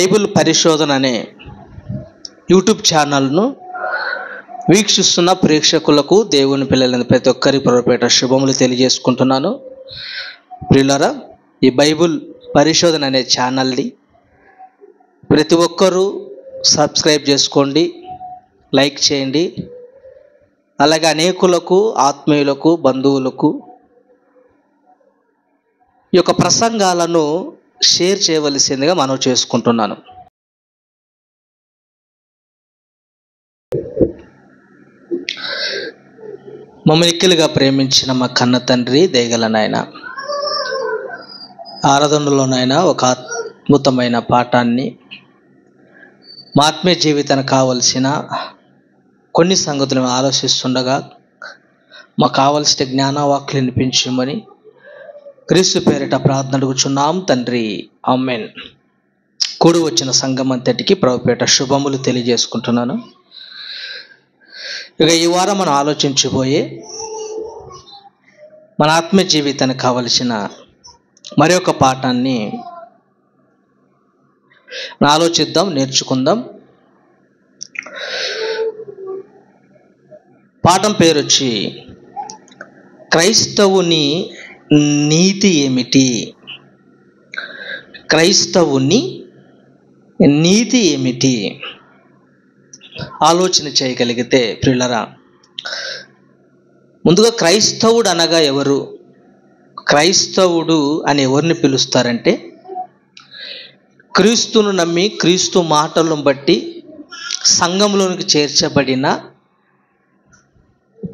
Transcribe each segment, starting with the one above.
Bible పరిశోధన అనే YouTube ఛానల్ను వీక్షిస్తున్న ప్రేక్షకులకు, దేవుని పిల్లలైన ప్రతి ఒక్కరి ప్రభుపేట శుభములు తెలియజేసుకుంటున్నాను. ప్రియులారా, ఈ బైబిల్ పరిశోధన అనే ఛానల్ని ప్రతి ఒక్కరూ సబ్స్క్రైబ్ చేసుకోండి, లైక్ చేయండి. అలాగే అనేకులకు, ఆత్మీయులకు, బంధువులకు ఈ యొక్క ప్రసంగాలను షేర్ చేయవలసిందిగా మనవి చేసుకుంటున్నాను. మమ్మల్ని ఎక్కిలుగా ప్రేమించిన మా కన్న తండ్రి, దయగల నాయన, ఆరాధనలోనైనా ఒక అద్భుతమైన పాఠాన్ని, మా ఆత్మీయ జీవితానికి కావలసిన కొన్ని సంగతులను ఆలోచిస్తుండగా మాకు కావలసిన జ్ఞానవాక్యులు వినిపించమని క్రీస్తు పేరిట ప్రార్థన అడుగుచున్నాం తండ్రి, ఆమేన్. కూడి వచ్చిన సంఘం అంతటికి ప్రభుపేట శుభములు తెలియజేసుకుంటున్నాను. ఇక ఈ వారం మనం ఆలోచించబోయే మన ఆత్మీయ జీవితానికి కావలసిన మరి ఒక పాఠాన్ని ఆలోచిద్దాం, నేర్చుకుందాం. పాఠం పేరు వచ్చి క్రైస్తవుని నీతి ఏమిటి? క్రైస్తవుని నీతి ఏమిటి? ఆలోచన చేయగలిగితే ప్రియులరా, ముందుగా క్రైస్తవుడు అనగా ఎవరు? క్రైస్తవుడు అని ఎవరిని పిలుస్తారంటే, క్రీస్తును నమ్మి క్రీస్తు మాటలను బట్టి సంఘంలోనికి చేర్చబడిన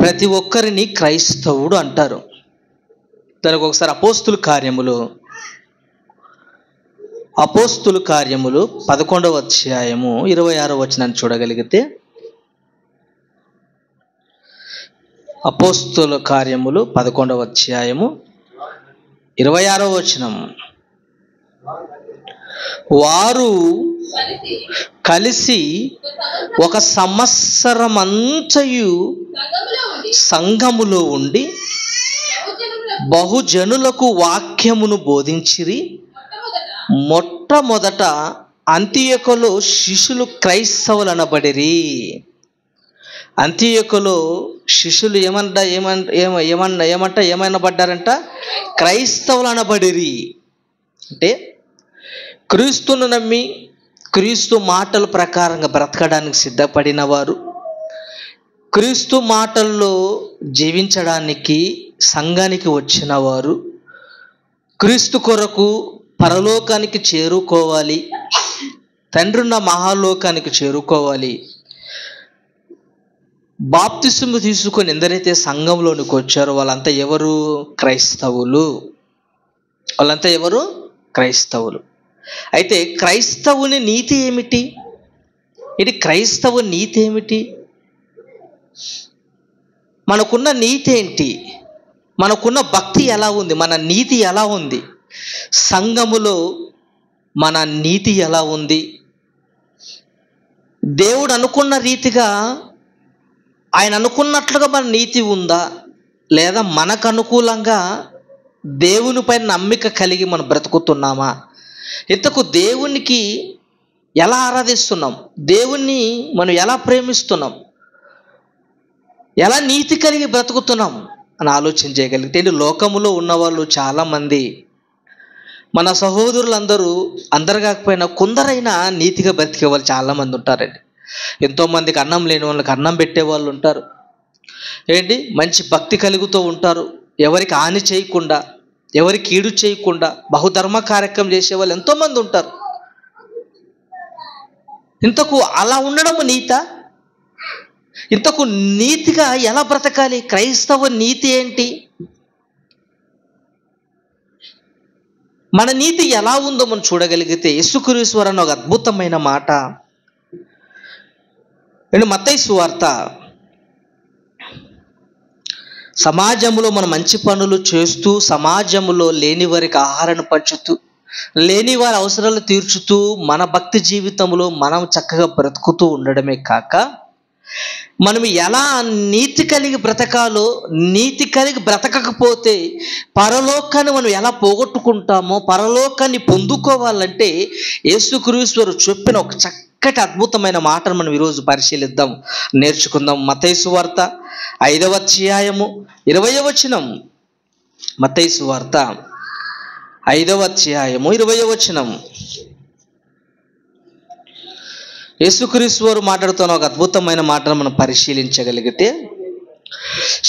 ప్రతి ఒక్కరిని క్రైస్తవుడు అంటారు. దానికి ఒకసారి అపోస్తుల కార్యములు 11వ అధ్యాయము 26వ వచనాన్ని చూడగలిగితే, అపోస్తుల కార్యములు 11వ అధ్యాయము 26వ వచనం, వారు కలిసి ఒక సంవత్సరమంతయు సంఘములో ఉండి బహుజనులకు వాక్యమును బోధించిరి. మొట్టమొదట అంతియోకులో శిష్యులు క్రైస్తవులు అనబడిరి. అంతియోకులో శిష్యులు ఏమనబడ్డారంట? క్రైస్తవులు అనబడిరి. అంటే క్రీస్తును నమ్మి క్రీస్తు మాటల ప్రకారంగా బ్రతకడానికి సిద్ధపడిన వారు, క్రీస్తు మాటల్లో జీవించడానికి సంఘానికి వచ్చిన వారు, క్రీస్తు కొరకు పరలోకానికి చేరుకోవాలి, తండ్రున్న మహాలోకానికి చేరుకోవాలి, బాప్తిస్ము తీసుకొని ఎందరైతే సంఘంలోనికి వచ్చారో వాళ్ళంతా ఎవరు? క్రైస్తవులు. వాళ్ళంతా ఎవరు? క్రైస్తవులు. అయితే క్రైస్తవుని నీతి ఏమిటి? ఇది క్రైస్తవ నీతి ఏమిటి? మనకున్న నీతి ఏంటి? మనకున్న భక్తి ఎలా ఉంది? మన నీతి ఎలా ఉంది? సంఘములో మన నీతి ఎలా ఉంది? దేవుడు అనుకున్న రీతిగా, ఆయన అనుకున్నట్లుగా మన నీతి ఉందా? లేదా మనకు అనుకూలంగా దేవునిపైన నమ్మిక కలిగి మనం బ్రతుకుతున్నామా? ఇంతకు దేవునికి ఎలా ఆరాధిస్తున్నాం? దేవుణ్ణి మనం ఎలా ప్రేమిస్తున్నాం? ఎలా నీతి కలిగి బ్రతుకుతున్నాం అని ఆలోచన చేయగలిగితే, లోకములో ఉన్నవాళ్ళు చాలామంది, మన సహోదరులందరూ, అందరు కాకపోయినా కొందరైనా నీతిగా బ్రతికే వాళ్ళు చాలామంది ఉంటారండి. ఎంతోమందికి అన్నం లేని వాళ్ళకి అన్నం పెట్టే వాళ్ళు ఉంటారు. మంచి భక్తి కలుగుతూ ఉంటారు. ఎవరికి హాని చేయకుండా, ఎవరికి కీడు చేయకుండా బహుధర్మ కార్యక్రమం చేసే వాళ్ళు ఎంతోమంది ఉంటారు. ఇంతకు అలా ఉండడం నీతా? ఇంతకు నీతిగా ఎలా బ్రతకాలి? క్రైస్తవ నీతి ఏంటి? మన నీతి ఎలా ఉందో మనం చూడగలిగితే, యేసుక్రీస్తు అన్న ఒక అద్భుతమైన మాట మత్తయి సువార్త, సమాజంలో మనం మంచి పనులు చేస్తూ, సమాజంలో లేని వారికి ఆహారాన్ని పంచుతూ, లేని వారి అవసరాలు తీర్చుతూ, మన భక్తి జీవితంలో మనం చక్కగా బ్రతుకుతూ ఉండడమే కాక, మనం ఎలా నీతి కలిగి బ్రతకాలో, నీతి కలిగి బ్రతకకపోతే పరలోకాన్ని మనం ఎలా పోగొట్టుకుంటామో, పరలోకాన్ని పొందుకోవాలంటే యేసుక్రీస్తు చెప్పిన ఒక చక్కటి అద్భుతమైన మాటను మనం ఈరోజు పరిశీలిద్దాం, నేర్చుకుందాం. మత్తయి సువార్త 5వ అధ్యాయము 20వ వచనం. మత్తయి సువార్త 5వ అధ్యాయము 20వ వచనం. యేసుక్రీస్తు వారు మాట్లాడుతున్న ఒక అద్భుతమైన మాటను మనం పరిశీలించగలిగితే,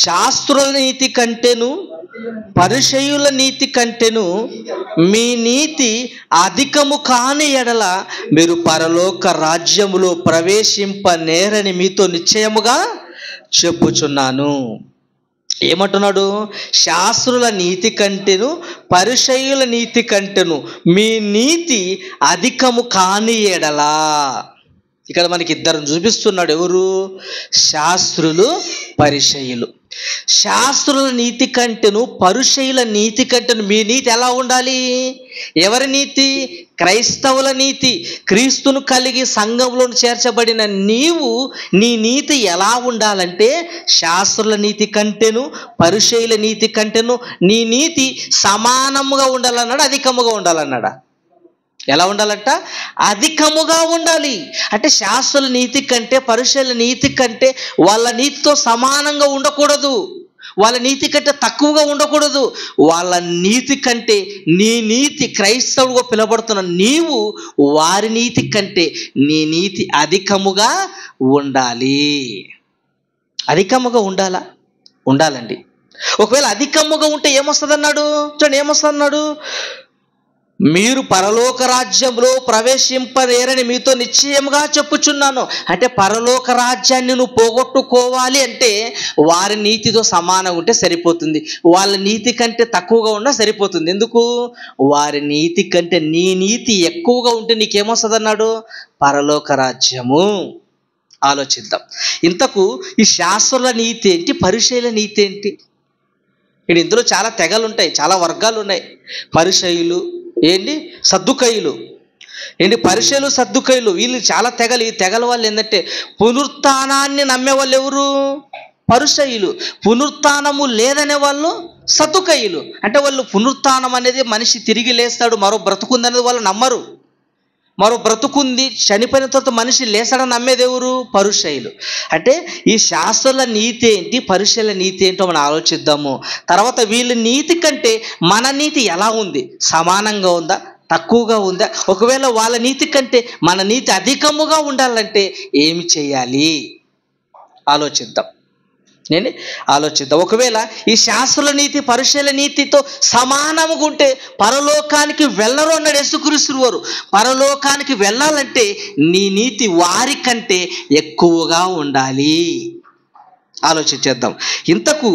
శాస్త్రుల నీతి కంటేను పరిసయ్యుల నీతి కంటేను మీ నీతి అధికము కాని ఎడల మీరు పరలోక రాజ్యములో ప్రవేశింపనేరని మీతో నిశ్చయముగా చెప్పుచున్నాను. ఏమంటున్నాడు? శాస్త్రుల నీతి కంటేను పరిసయ్యుల నీతి కంటేను మీ నీతి అధికము కాని ఎడలా. ఇక్కడ మనకి ఇద్దరు చూపిస్తున్నాడు. ఎవరు? శాస్త్రులు, పరిసయ్యులు. శాస్త్రుల నీతి కంటేను పరిసయ్యుల నీతి కంటేను మీ నీతి ఎలా ఉండాలి? ఎవరి నీతి? క్రైస్తవుల నీతి. క్రీస్తును కలిగి సంఘంలో చేర్చబడిన నీవు నీ నీతి ఎలా ఉండాలంటే శాస్త్రుల నీతి కంటేను పరిసయ్యుల నీతి కంటేను నీ నీతి సమానముగా ఉండాలన్నాడు, అధికముగా ఉండాలన్నాడా? ఎలా ఉండాలంట? అధికముగా ఉండాలి. అంటే శాస్త్రుల నీతి కంటే పరిసయ్యుల నీతి కంటే వాళ్ళ నీతితో సమానంగా ఉండకూడదు, వాళ్ళ నీతి కంటే తక్కువగా ఉండకూడదు. వాళ్ళ నీతి కంటే నీ నీతి, క్రైస్తవుడుగా పిలువబడుతున్న నీవు వారి నీతి కంటే నీ నీతి అధికముగా ఉండాలి. అధికముగా ఉండాలండి. ఒకవేళ అధికముగా ఉంటే ఏమొస్తుంది అన్నాడు? చూడండి, ఏమొస్తుంది అన్నాడు? మీరు పరలోక రాజ్యంలో ప్రవేశింపలేరని మీతో నిశ్చయముగా చెప్పుచున్నాను. అంటే పరలోక రాజ్యాన్ని నువ్వు పోగొట్టుకోవాలి అంటే వారి నీతితో సమానంగా ఉంటే సరిపోతుంది, వాళ్ళ నీతి కంటే తక్కువగా ఉన్నా సరిపోతుంది. ఎందుకు? వారి నీతి కంటే నీ నీతి ఎక్కువగా ఉంటే నీకేమొస్తుంది అన్నాడు? పరలోక రాజ్యము. ఆలోచిద్దాం. ఇంతకు ఈ శాస్త్రుల నీతి ఏంటి, పరిసయ్యుల నీతి ఏంటి? ఇక్కడ ఇందులో చాలా తెగలు ఉంటాయి, చాలా వర్గాలు ఉన్నాయి. పరిసయ్యులు ఏంటి, సద్దుకయ్యులు ఏంటి, పరిసయ్యులు సద్దుకయ్యులు, వీళ్ళు చాలా తెగలు. ఈ తెగల వాళ్ళు ఏంటంటే పునరుత్థానాన్ని నమ్మే వాళ్ళు ఎవరు? పరిసయ్యులు. పునరుత్థానము లేదనే వాళ్ళు సద్దుకయ్యులు. అంటే వాళ్ళు పునరుత్థానం అనేది మనిషి తిరిగి లేస్తాడు, మరో బ్రతుకుందనేది వాళ్ళు నమ్మరు. మరో బ్రతుకుంది, చనిపోయిన తర్వాత మనిషి లేస్తాడని నమ్మేది ఎవరు? పరిసయ్యులు. అంటే ఈ శాస్త్రుల నీతి ఏంటి, పరిసయ్యుల నీతి ఏంటో మనం ఆలోచిద్దాము. తర్వాత వీళ్ళ నీతి కంటే మన నీతి ఎలా ఉంది? సమానంగా ఉందా, తక్కువగా ఉందా? ఒకవేళ వాళ్ళ నీతి కంటే మన నీతి అధికముగా ఉండాలంటే ఏమి చేయాలి? ఆలోచిద్దాం. ఒకవేళ ఈ శాస్త్రుల నీతి పరిసయ్యుల నీతితో సమానముగా ఉంటే పరలోకానికి వెళ్ళరు అన్నాడు యేసుక్రీస్తు వారు. పరలోకానికి వెళ్ళాలంటే నీ నీతి వారి కంటే ఎక్కువగా ఉండాలి. ఆలోచించేద్దాం. ఇంతకు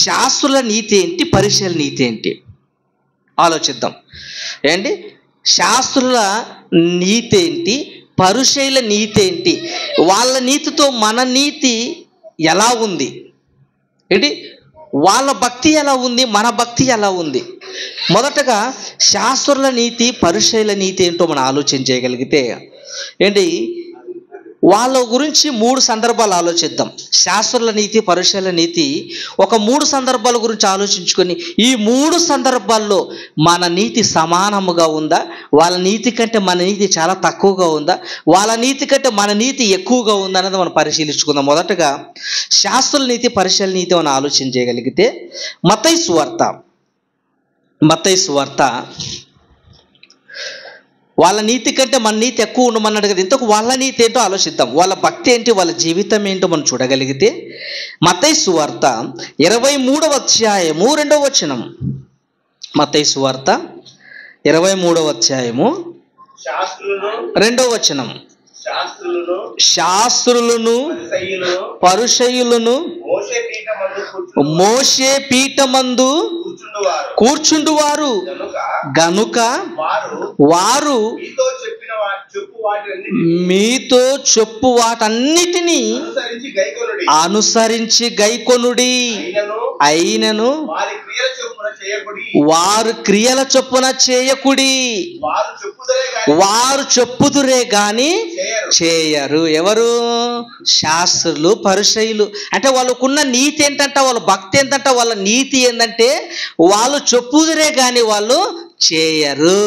శాస్త్రుల నీతి ఏంటి, పరిసయ్యుల నీతి ఏంటి? ఆలోచిద్దాం. ఏంటి శాస్త్రుల నీతి ఏంటి, పరిసయ్యుల నీతి ఏంటి? వాళ్ళ నీతితో మన నీతి ఎలా ఉంది? ఏంటి వాళ్ళ భక్తి ఎలా ఉంది, మన భక్తి ఎలా ఉంది? మొదటగా శాస్త్రుల నీతి పరిసయ్యుల నీతి ఏంటో మనం ఆలోచన చేయగలిగితే ఏంటి వాళ్ళ గురించి 3 సందర్భాలు ఆలోచిద్దాం. శాస్త్రుల నీతి, పరిసయ్యుల నీతి ఒక 3 సందర్భాల గురించి ఆలోచించుకొని ఈ 3 సందర్భాల్లో మన నీతి సమానముగా ఉందా, వాళ్ళ నీతి కంటే మన నీతి చాలా తక్కువగా ఉందా, వాళ్ళ నీతి కంటే మన నీతి ఎక్కువగా ఉందా అనేది మనం పరిశీలించుకుందాం. మొదటగా శాస్త్రుల నీతి, పరిసయ్యుల నీతి మనం ఆలోచన చేయగలిగితే మత్తయి సువార్త వాళ్ళ నీతి కంటే మన నీతి ఎక్కువ ఉండమన్నాడు కదా. ఇంతకు వాళ్ళ నీతి ఏంటో ఆలోచిద్దాం. వాళ్ళ భక్తి ఏంటి, వాళ్ళ జీవితం ఏంటో మనం చూడగలిగితే మత్తయి సువార్త 23వ అధ్యాయము 2వ వచనం. మత్తయి సువార్త 23వ అధ్యాయము 2వ వచనం. శాస్త్రులను పరిసయ్యులను మోషే పీఠమందు కూర్చుండువారు గనుక వారు మీతో చెప్పు వాటన్నిటినీ అనుసరించి గైకొనుడి. అయినను వారు క్రియల చొప్పున చేయకుడి, వారు చెప్పుదురే గాని చేయరు. ఎవరు? శాస్త్రులు, పరిసయ్యులు. అంటే వాళ్ళకున్న నీతి ఏంటంట, వాళ్ళ భక్తి ఏంటంట, వాళ్ళ నీతి ఏంటంటే వాళ్ళు చెప్పుదురే గాని వాళ్ళు చేయరు.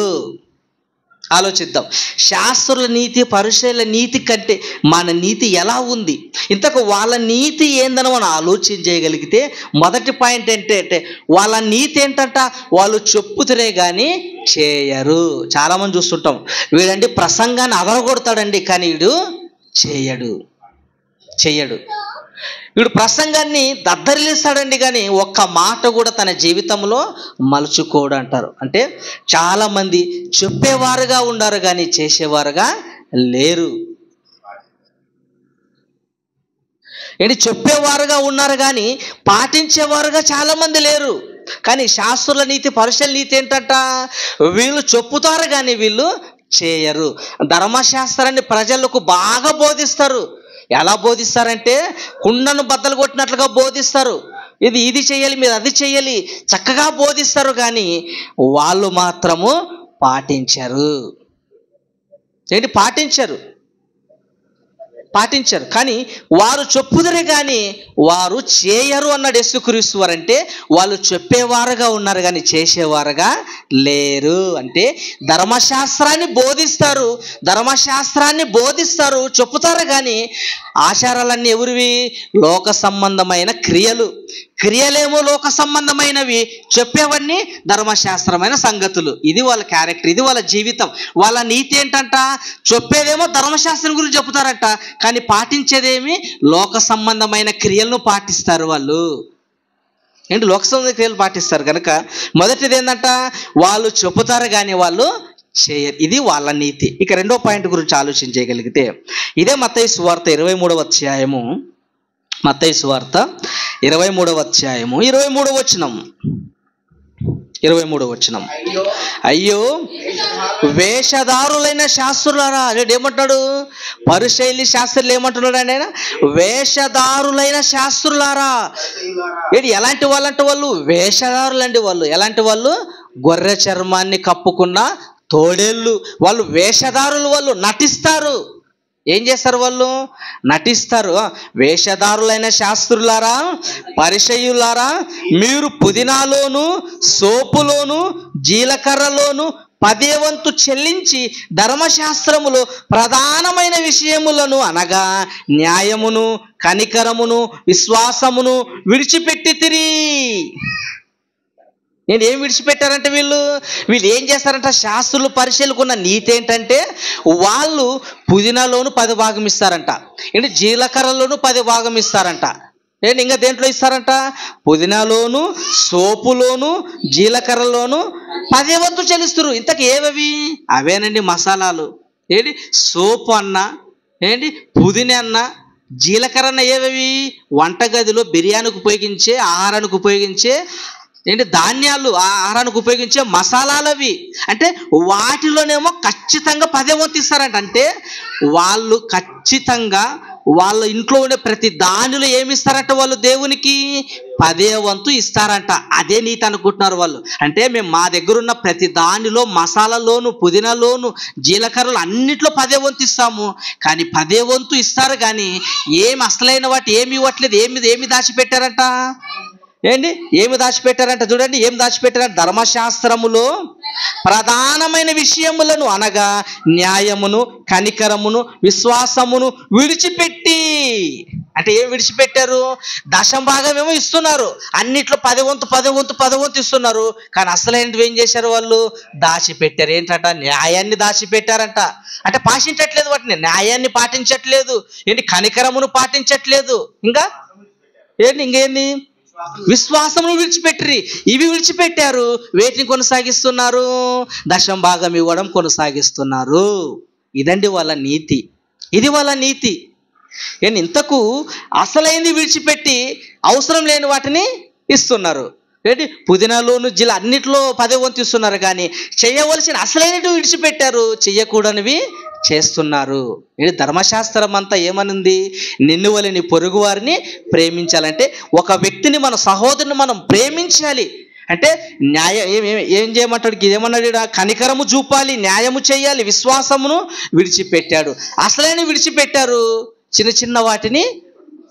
ఆలోచిద్దాం. శాస్త్రుల నీతి, పరిసయ్యుల నీతి కంటే మన నీతి ఎలా ఉంది? ఇంతకు వాళ్ళ నీతి ఏందని మనం ఆలోచన చేయగలిగితే మొదటి పాయింట్ ఏంటంటే వాళ్ళ నీతి ఏంటంట, వాళ్ళు చెప్పుతురే కానీ చేయరు. చాలామంది చూస్తుంటాం, వీడండి ప్రసంగాన్ని అదరగొడతాడండి కానీ వీడు చెయ్యడు. వీడు ప్రసంగాన్ని దద్దరిల్లిస్తాడండి కానీ ఒక్క మాట కూడా తన జీవితంలో మలుచుకోడు అంటారు. అంటే చాలామంది చెప్పేవారుగా ఉన్నారు కానీ చేసేవారుగా లేరు. చెప్పేవారుగా ఉన్నారు కానీ పాటించేవారుగా చాలామంది లేరు. కానీ శాస్త్రుల నీతి, పరిసయ్యుల నీతి ఏంటంట, వీళ్ళు చెప్పుతారు కానీ వీళ్ళు చేయరు. ధర్మశాస్త్రాన్ని ప్రజలకు బాగా బోధిస్తారు. ఎలా బోధిస్తారంటే కుండను బద్దలు కొట్టినట్లుగా బోధిస్తారు. ఇది చేయాలి, మీరు అది చేయాలి, చక్కగా బోధిస్తారు కానీ వాళ్ళు మాత్రము పాటించరు. కానీ వారు చెప్పుదరే కానీ వారు చేయరు అన్నాడు యేసుక్రీస్తు వారు. అంటే వాళ్ళు చెప్పేవారుగా ఉన్నారు కానీ చేసేవారుగా లేరు. అంటే ధర్మశాస్త్రాన్ని బోధిస్తారు, చెప్పుతారు కానీ ఆచారాలన్నీ ఎవరివి? లోక సంబంధమైన క్రియలేమో లోక సంబంధమైనవి, చెప్పేవన్నీ ధర్మశాస్త్రమైన సంగతులు. ఇది వాళ్ళ క్యారెక్టర్, ఇది వాళ్ళ జీవితం. వాళ్ళ నీతి ఏంటంట, చెప్పేదేమో ధర్మశాస్త్రం గురించి చెప్తారట కానీ పాటించేదేమి లోక సంబంధమైన క్రియలను పాటిస్తారు. వాళ్ళు లోక సంబంధ క్రియలు పాటిస్తారు కనుక మొదటిది ఏంటంట, వాళ్ళు చెప్పుతారు కానీ వాళ్ళు చేయరు. ఇది వాళ్ళ నీతి. ఇక రెండో పాయింట్ గురించి ఆలోచించగలిగితే ఇదే మత్తయి సువార్త 23వ అధ్యాయము, మత్తయి సువార్త 23వ అధ్యాయము 23వ వచనం. అయ్యో వేషధారులైన శాస్త్రులారా. ఏమంటాడు? పరిసయ్యులు, శాస్త్రులు ఏమంటున్నాడు ఆయన? వేషధారులైన శాస్త్రులారా. ఎలాంటి వాళ్ళు అంటే వాళ్ళు వేషధారులండి. వాళ్ళు ఎలాంటి వాళ్ళు? గొర్రె చర్మాన్ని కప్పుకున్న తోడేళ్ళు. వాళ్ళు వేషధారులు, వాళ్ళు నటిస్తారు. ఏం చేస్తారు? వాళ్ళు నటిస్తారు. వేషధారులైన శాస్త్రులారా, పరిసయ్యులారా, మీరు పుదీనాలోను, సోపులోను, జీలకర్రలోను 10వ వంతు చెల్లించి ధర్మశాస్త్రములో ప్రధానమైన విషయములను అనగా న్యాయమును, కనికరమును, విశ్వాసమును విడిచిపెట్టితిరి. ఏం విడిచిపెట్టారంటే వీళ్ళు ఏం చేస్తారంట? శాస్త్రులు, పరిసయ్యులకు ఉన్న నీతి ఏంటంటే వాళ్ళు పుదీనాలోను 10 భాగం ఇస్తారంట, జీలకర్రలోను 10 భాగం ఇస్తారంట. ఇంకా దేంట్లో ఇస్తారంట? పుదీనాలోను, సోపులోను, జీలకర్రలోను 10వ వంతు చెల్లిస్తారు. ఇంతకు ఏవవి? అవేనండి మసాలాలు. సోపు అన్న, పుదీనా అన్న, జీలకర్ర అన్న. ఏవవి? వంటగదిలో బిర్యానీకి ఉపయోగించే, ఆహారానికి ఉపయోగించే ధాన్యాలు, ఆహారానికి ఉపయోగించే మసాలాలు అవి. అంటే వాటిలోనేమో ఖచ్చితంగా 10వ వంతు ఇస్తారంట. అంటే వాళ్ళు ఖచ్చితంగా వాళ్ళ ఇంట్లో ఉండే ప్రతి దానిలో ఏమి ఇస్తారంట? వాళ్ళు దేవునికి 10వ వంతు ఇస్తారంట. అదే నీతి అనుకుంటున్నారు వాళ్ళు. అంటే మేము మా దగ్గర ఉన్న ప్రతి దానిలో, మసాలాలోను, పుదీనాలోను, జీలకర్రలు అన్నిట్లో 10వ వంతు ఇస్తాము. కానీ 10వ వంతు ఇస్తారు కానీ ఏమి అసలైన వాటి ఏమి ఇవ్వట్లేదు. ఏమి దాచిపెట్టారంట? ఏమి దాచిపెట్టారంట? చూడండి, ఏం దాచిపెట్టారంట? ధర్మశాస్త్రములో ప్రధానమైన విషయములను అనగా న్యాయమును, కనికరమును, విశ్వాసమును విడిచిపెట్టి. అంటే ఏం విడిచిపెట్టారు? దశంభాగమేమో ఇస్తున్నారు, అన్నిట్లో 10వ వంతు ఇస్తున్నారు. కానీ అసలైనవి ఏం చేశారు? వాళ్ళు దాచిపెట్టారు. ఏంటంట? న్యాయాన్ని దాచిపెట్టారంట. అంటే పాటించట్లేదు వాటిని, న్యాయాన్ని పాటించట్లేదు, కనికరమును పాటించట్లేదు, ఇంకేంది? విశ్వాసమును విడిచిపెట్టిరి. ఇవి విడిచిపెట్టారు. వేటిని కొనసాగిస్తున్నారు? దశంభాగం ఇవ్వడం కొనసాగిస్తున్నారు. ఇదండి వాళ్ళ నీతి. ఇది వాళ్ళ నీతి. ఇంతకు అసలైంది విడిచిపెట్టి అవసరం లేని వాటిని ఇస్తున్నారు. పుదీనాలోను, జిల్లా అన్నిట్లో 10వ వంతు ఇస్తున్నారు కానీ చేయవలసిన అసలైనవి విడిచిపెట్టారు, చెయ్యకూడనివి చేస్తున్నారు. ధర్మశాస్త్రం అంతా ఏమనుంది? నిన్ను వలె నీ పొరుగు వారిని ప్రేమించాలంటే ఒక వ్యక్తిని, మన సహోదరుని మనం ప్రేమించాలి. అంటే ఏం చేయమంటాడు? ఇదేమన్నాడు? కనికరము చూపాలి, న్యాయము చేయాలి, విశ్వాసమును విడిచిపెట్టాడు. అసలైన విడిచిపెట్టారు, చిన్న చిన్న వాటిని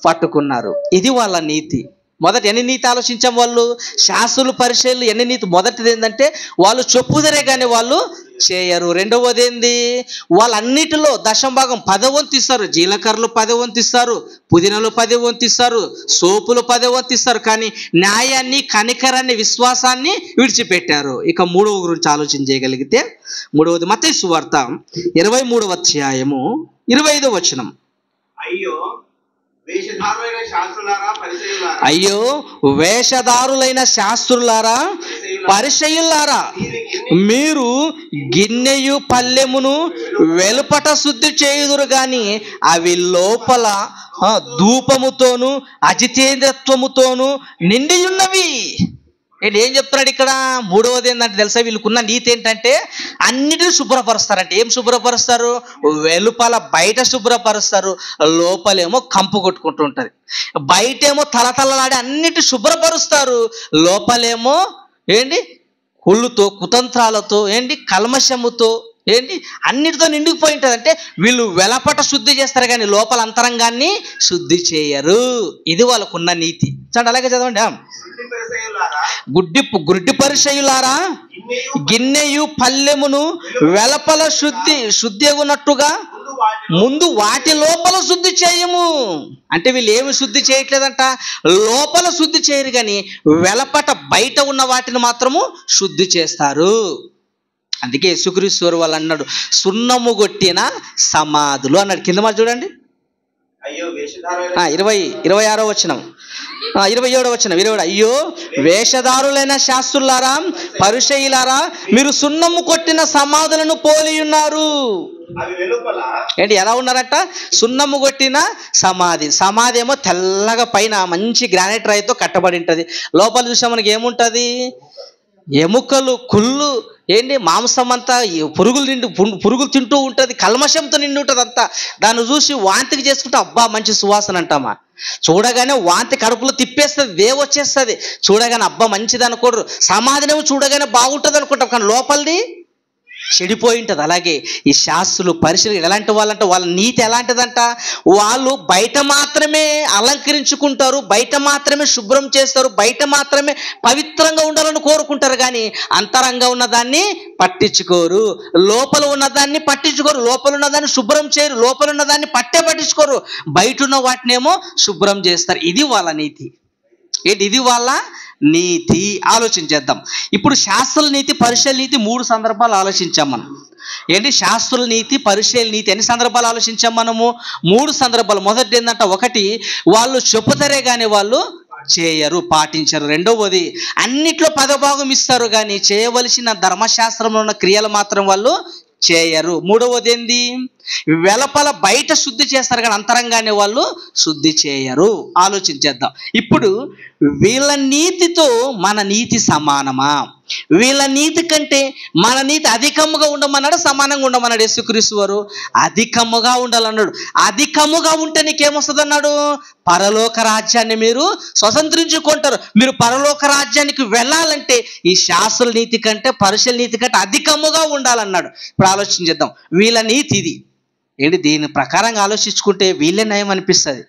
పట్టుకున్నారు. ఇది వాళ్ళ నీతి. మొదట ఎన్ని నీతి ఆలోచించాం వాళ్ళు? శాస్త్రులు పరిచయులు ఎన్ని నీతి? మొదటిది ఏంటంటే వాళ్ళు చెప్పుదరే కానీ వాళ్ళు చేయరు. రెండవది ఏంది? వాళ్ళన్నిటిలో దశంభాగం 10వ వంతు ఇస్తారు. జీలకర్రలు 10వ వంతు ఇస్తారు, పుదీనాలు 10వ వంతు ఇస్తారు, సోపులు 10వ వంతు ఇస్తారు. కానీ న్యాయాన్ని, కనికరాన్ని, విశ్వాసాన్ని విడిచిపెట్టారు. ఇక మూడవ గురించి ఆలోచన చేయగలిగితే, మూడవది మత్తయి సువార్త 23వ అధ్యాయము 25వ వచనం. అయ్యో వేషధారులైన శాస్త్రులారా, పరిసయ్యులారా, మీరు గిన్నెయు పల్లెమును వెలుపట శుద్ధి చేయుదురు గాని అవి లోపల ధూపముతోను అజితేంద్రత్వముతోను నిండి ఉన్నవి. ఏం చెప్తున్నాడు ఇక్కడ? మూడవది ఏంటంటే తెలుసా? వీళ్ళకున్న నీతి ఏంటంటే అన్నిటిని శుభ్రపరుస్తారంటే. ఏం శుభ్రపరుస్తారు? వెలుపల బయట శుభ్రపరుస్తారు, లోపలేమో కంపు కొట్టుకుంటూ ఉంటుంది. బయటేమో తలతలలాడి అన్నిటి శుభ్రపరుస్తారు, లోపలేమో ఏంటి కుళ్ళుతో, కుతంత్రాలతో, ఏంటి కల్మషముతో, ఏంటి అన్నిటితో నిండిపోయి ఉంటుంది. అంటే వీళ్ళు వెలపట శుద్ధి చేస్తారు కానీ లోపల అంతరంగాన్ని శుద్ధి చేయరు. ఇది వాళ్ళకున్న నీతి. చూడండి, అలాగే చదవండి. గుడ్డి పరిచయులారా, గిన్నెయు పల్లెమును వెలపల శుద్ధి ఉన్నట్టుగా ముందు వాటి లోపల శుద్ధి చేయము. అంటే వీళ్ళు ఏమి శుద్ధి చేయట్లేదంట? లోపల శుద్ధి చేయరు కానీ వెలపట బయట ఉన్న వాటిని మాత్రము శుద్ధి చేస్తారు. అందుకే యేసుక్రీస్తు వాళ్ళు అన్నాడు, సున్నము కొట్టిన సమాధులు అన్నాడు. కింద మాట చూడండి, 26వ వచనం, 27వ వచనం, 27. అయ్యో వేషధారులైన శాస్త్రులారా, పరిసయ్యులారా, మీరు సున్నము కొట్టిన సమాధులను పోలి ఉన్నారు. ఏంటి ఎలా ఉన్నారట? సున్నము కొట్టిన సమాధి. సమాధి ఏమో తెల్లగా పైన మంచి గ్రానైట్ రాయితో కట్టబడి ఉంటుంది. లోపల చూసా మనకి ఏముంటుంది? ఎముకలు, కుళ్ళు, ఏంటి మాంసం అంతా పురుగులు తింటూ ఉంటుంది, కల్మషంతో నిండి ఉంటుంది అంతా. దాన్ని చూసి వాంతికి చేసుకుంటే అబ్బా మంచి సువాసన అంటామా? చూడగానే వాంతి కడుపులో తిప్పేస్తుంది, దేవ వచ్చేస్తుంది. చూడగానే అబ్బా మంచిది అనుకోరు. సమాధినేమో చూడగానే బాగుంటుంది అనుకుంటాం, కానీ లోపలిది చెడిపోయి ఉంటుంది. అలాగే ఈ శాస్త్రులు పరిశీలన ఎలాంటి వాళ్ళంటే వాళ్ళ నీతి ఎలాంటిదంట? వాళ్ళు బయట మాత్రమే అలంకరించుకుంటారు, బయట మాత్రమే శుభ్రం చేస్తారు, బయట మాత్రమే పవిత్రంగా ఉండాలని కోరుకుంటారు, కానీ అంతరంగా ఉన్నదాన్ని పట్టించుకోరు, లోపల ఉన్నదాన్ని పట్టించుకోరు, లోపల ఉన్నదాన్ని శుభ్రం చేయరు, లోపల ఉన్నదాన్ని పట్టించుకోరు, బయట ఉన్న వాటినేమో శుభ్రం చేస్తారు. ఇది వాళ్ళ నీతి. ఏంటి? ఇది వాళ్ళ నీతి. ఆలోచించేద్దాం. ఇప్పుడు శాస్త్రుల నీతి, పరిచయుల నీతి 3 సందర్భాలు ఆలోచించాం మనం. ఏంటి? శాస్త్రుల నీతి, పరిచయుల నీతి ఎన్ని సందర్భాలు ఆలోచించాం మనము? 3 సందర్భాలు. మొదటి ఏంటంటే, ఒకటి వాళ్ళు చెప్పుతారే కానీ వాళ్ళు చేయరు, పాటించరు. రెండవది అన్నిట్లో 10వ భాగం ఇస్తారు కానీ చేయవలసిన ధర్మశాస్త్రంలో ఉన్న క్రియలు మాత్రం వాళ్ళు చేయరు. మూడవది ఏంది? వెలపల బయట శుద్ధి చేస్తారు కానీ అంతరంగానే వాళ్ళు శుద్ధి చేయరు. ఆలోచించేద్దాం. ఇప్పుడు వీళ్ళ నీతితో మన నీతి సమానమా? వీళ్ళ నీతి కంటే మన నీతి అధికముగా ఉండమన్నాడు, సమానంగా ఉండమన్నాడు? యేసుక్రీస్తు వారు అధికముగా ఉండాలన్నాడు. అధికముగా ఉంటే నీకేమొస్తుంది అన్నాడు? పరలోక రాజ్యాన్ని మీరు స్వతంత్రించుకుంటారు. మీరు పరలోక రాజ్యానికి వెళ్ళాలంటే ఈ శాస్త్రుల నీతి కంటే, పరిశీలన నీతి కంటే అధికముగా ఉండాలన్నాడు. ఇప్పుడు ఆలోచించేద్దాం. వీళ్ళ నీతి ఇది ఏంటి? దీని ప్రకారంగా ఆలోచించుకుంటే వీళ్ళే నయం అనిపిస్తుంది.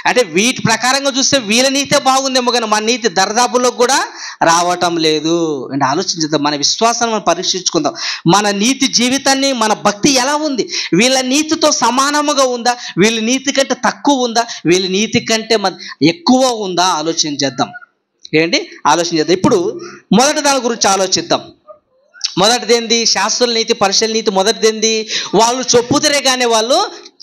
అంటే వీటి ప్రకారంగా చూస్తే వీళ్ళ నీతే బాగుందేమో కానీ మన నీతి దర్దాపుల్లో కూడా రావటం లేదు. అంటే ఆలోచించుద్దాం. మన విశ్వాసాన్ని మనం పరీక్షించుకుందాం. మన నీతి జీవితాన్ని, మన భక్తి ఎలా ఉంది? వీళ్ళ నీతితో సమానముగా ఉందా? వీళ్ళ నీతి కంటే తక్కువ ఉందా? వీళ్ళ నీతి కంటే ఎక్కువ ఉందా? ఆలోచించేద్దాం. ఏంటి? ఆలోచించేద్దాం. ఇప్పుడు మొదటి దాని గురించి ఆలోచిద్దాం. మొదటిది ఏంది? శాస్త్రుల నీతి, పరిశీలన నీతి. మొదటిది ఏంది? వాళ్ళు చెప్పుతరే కానీ వాళ్ళు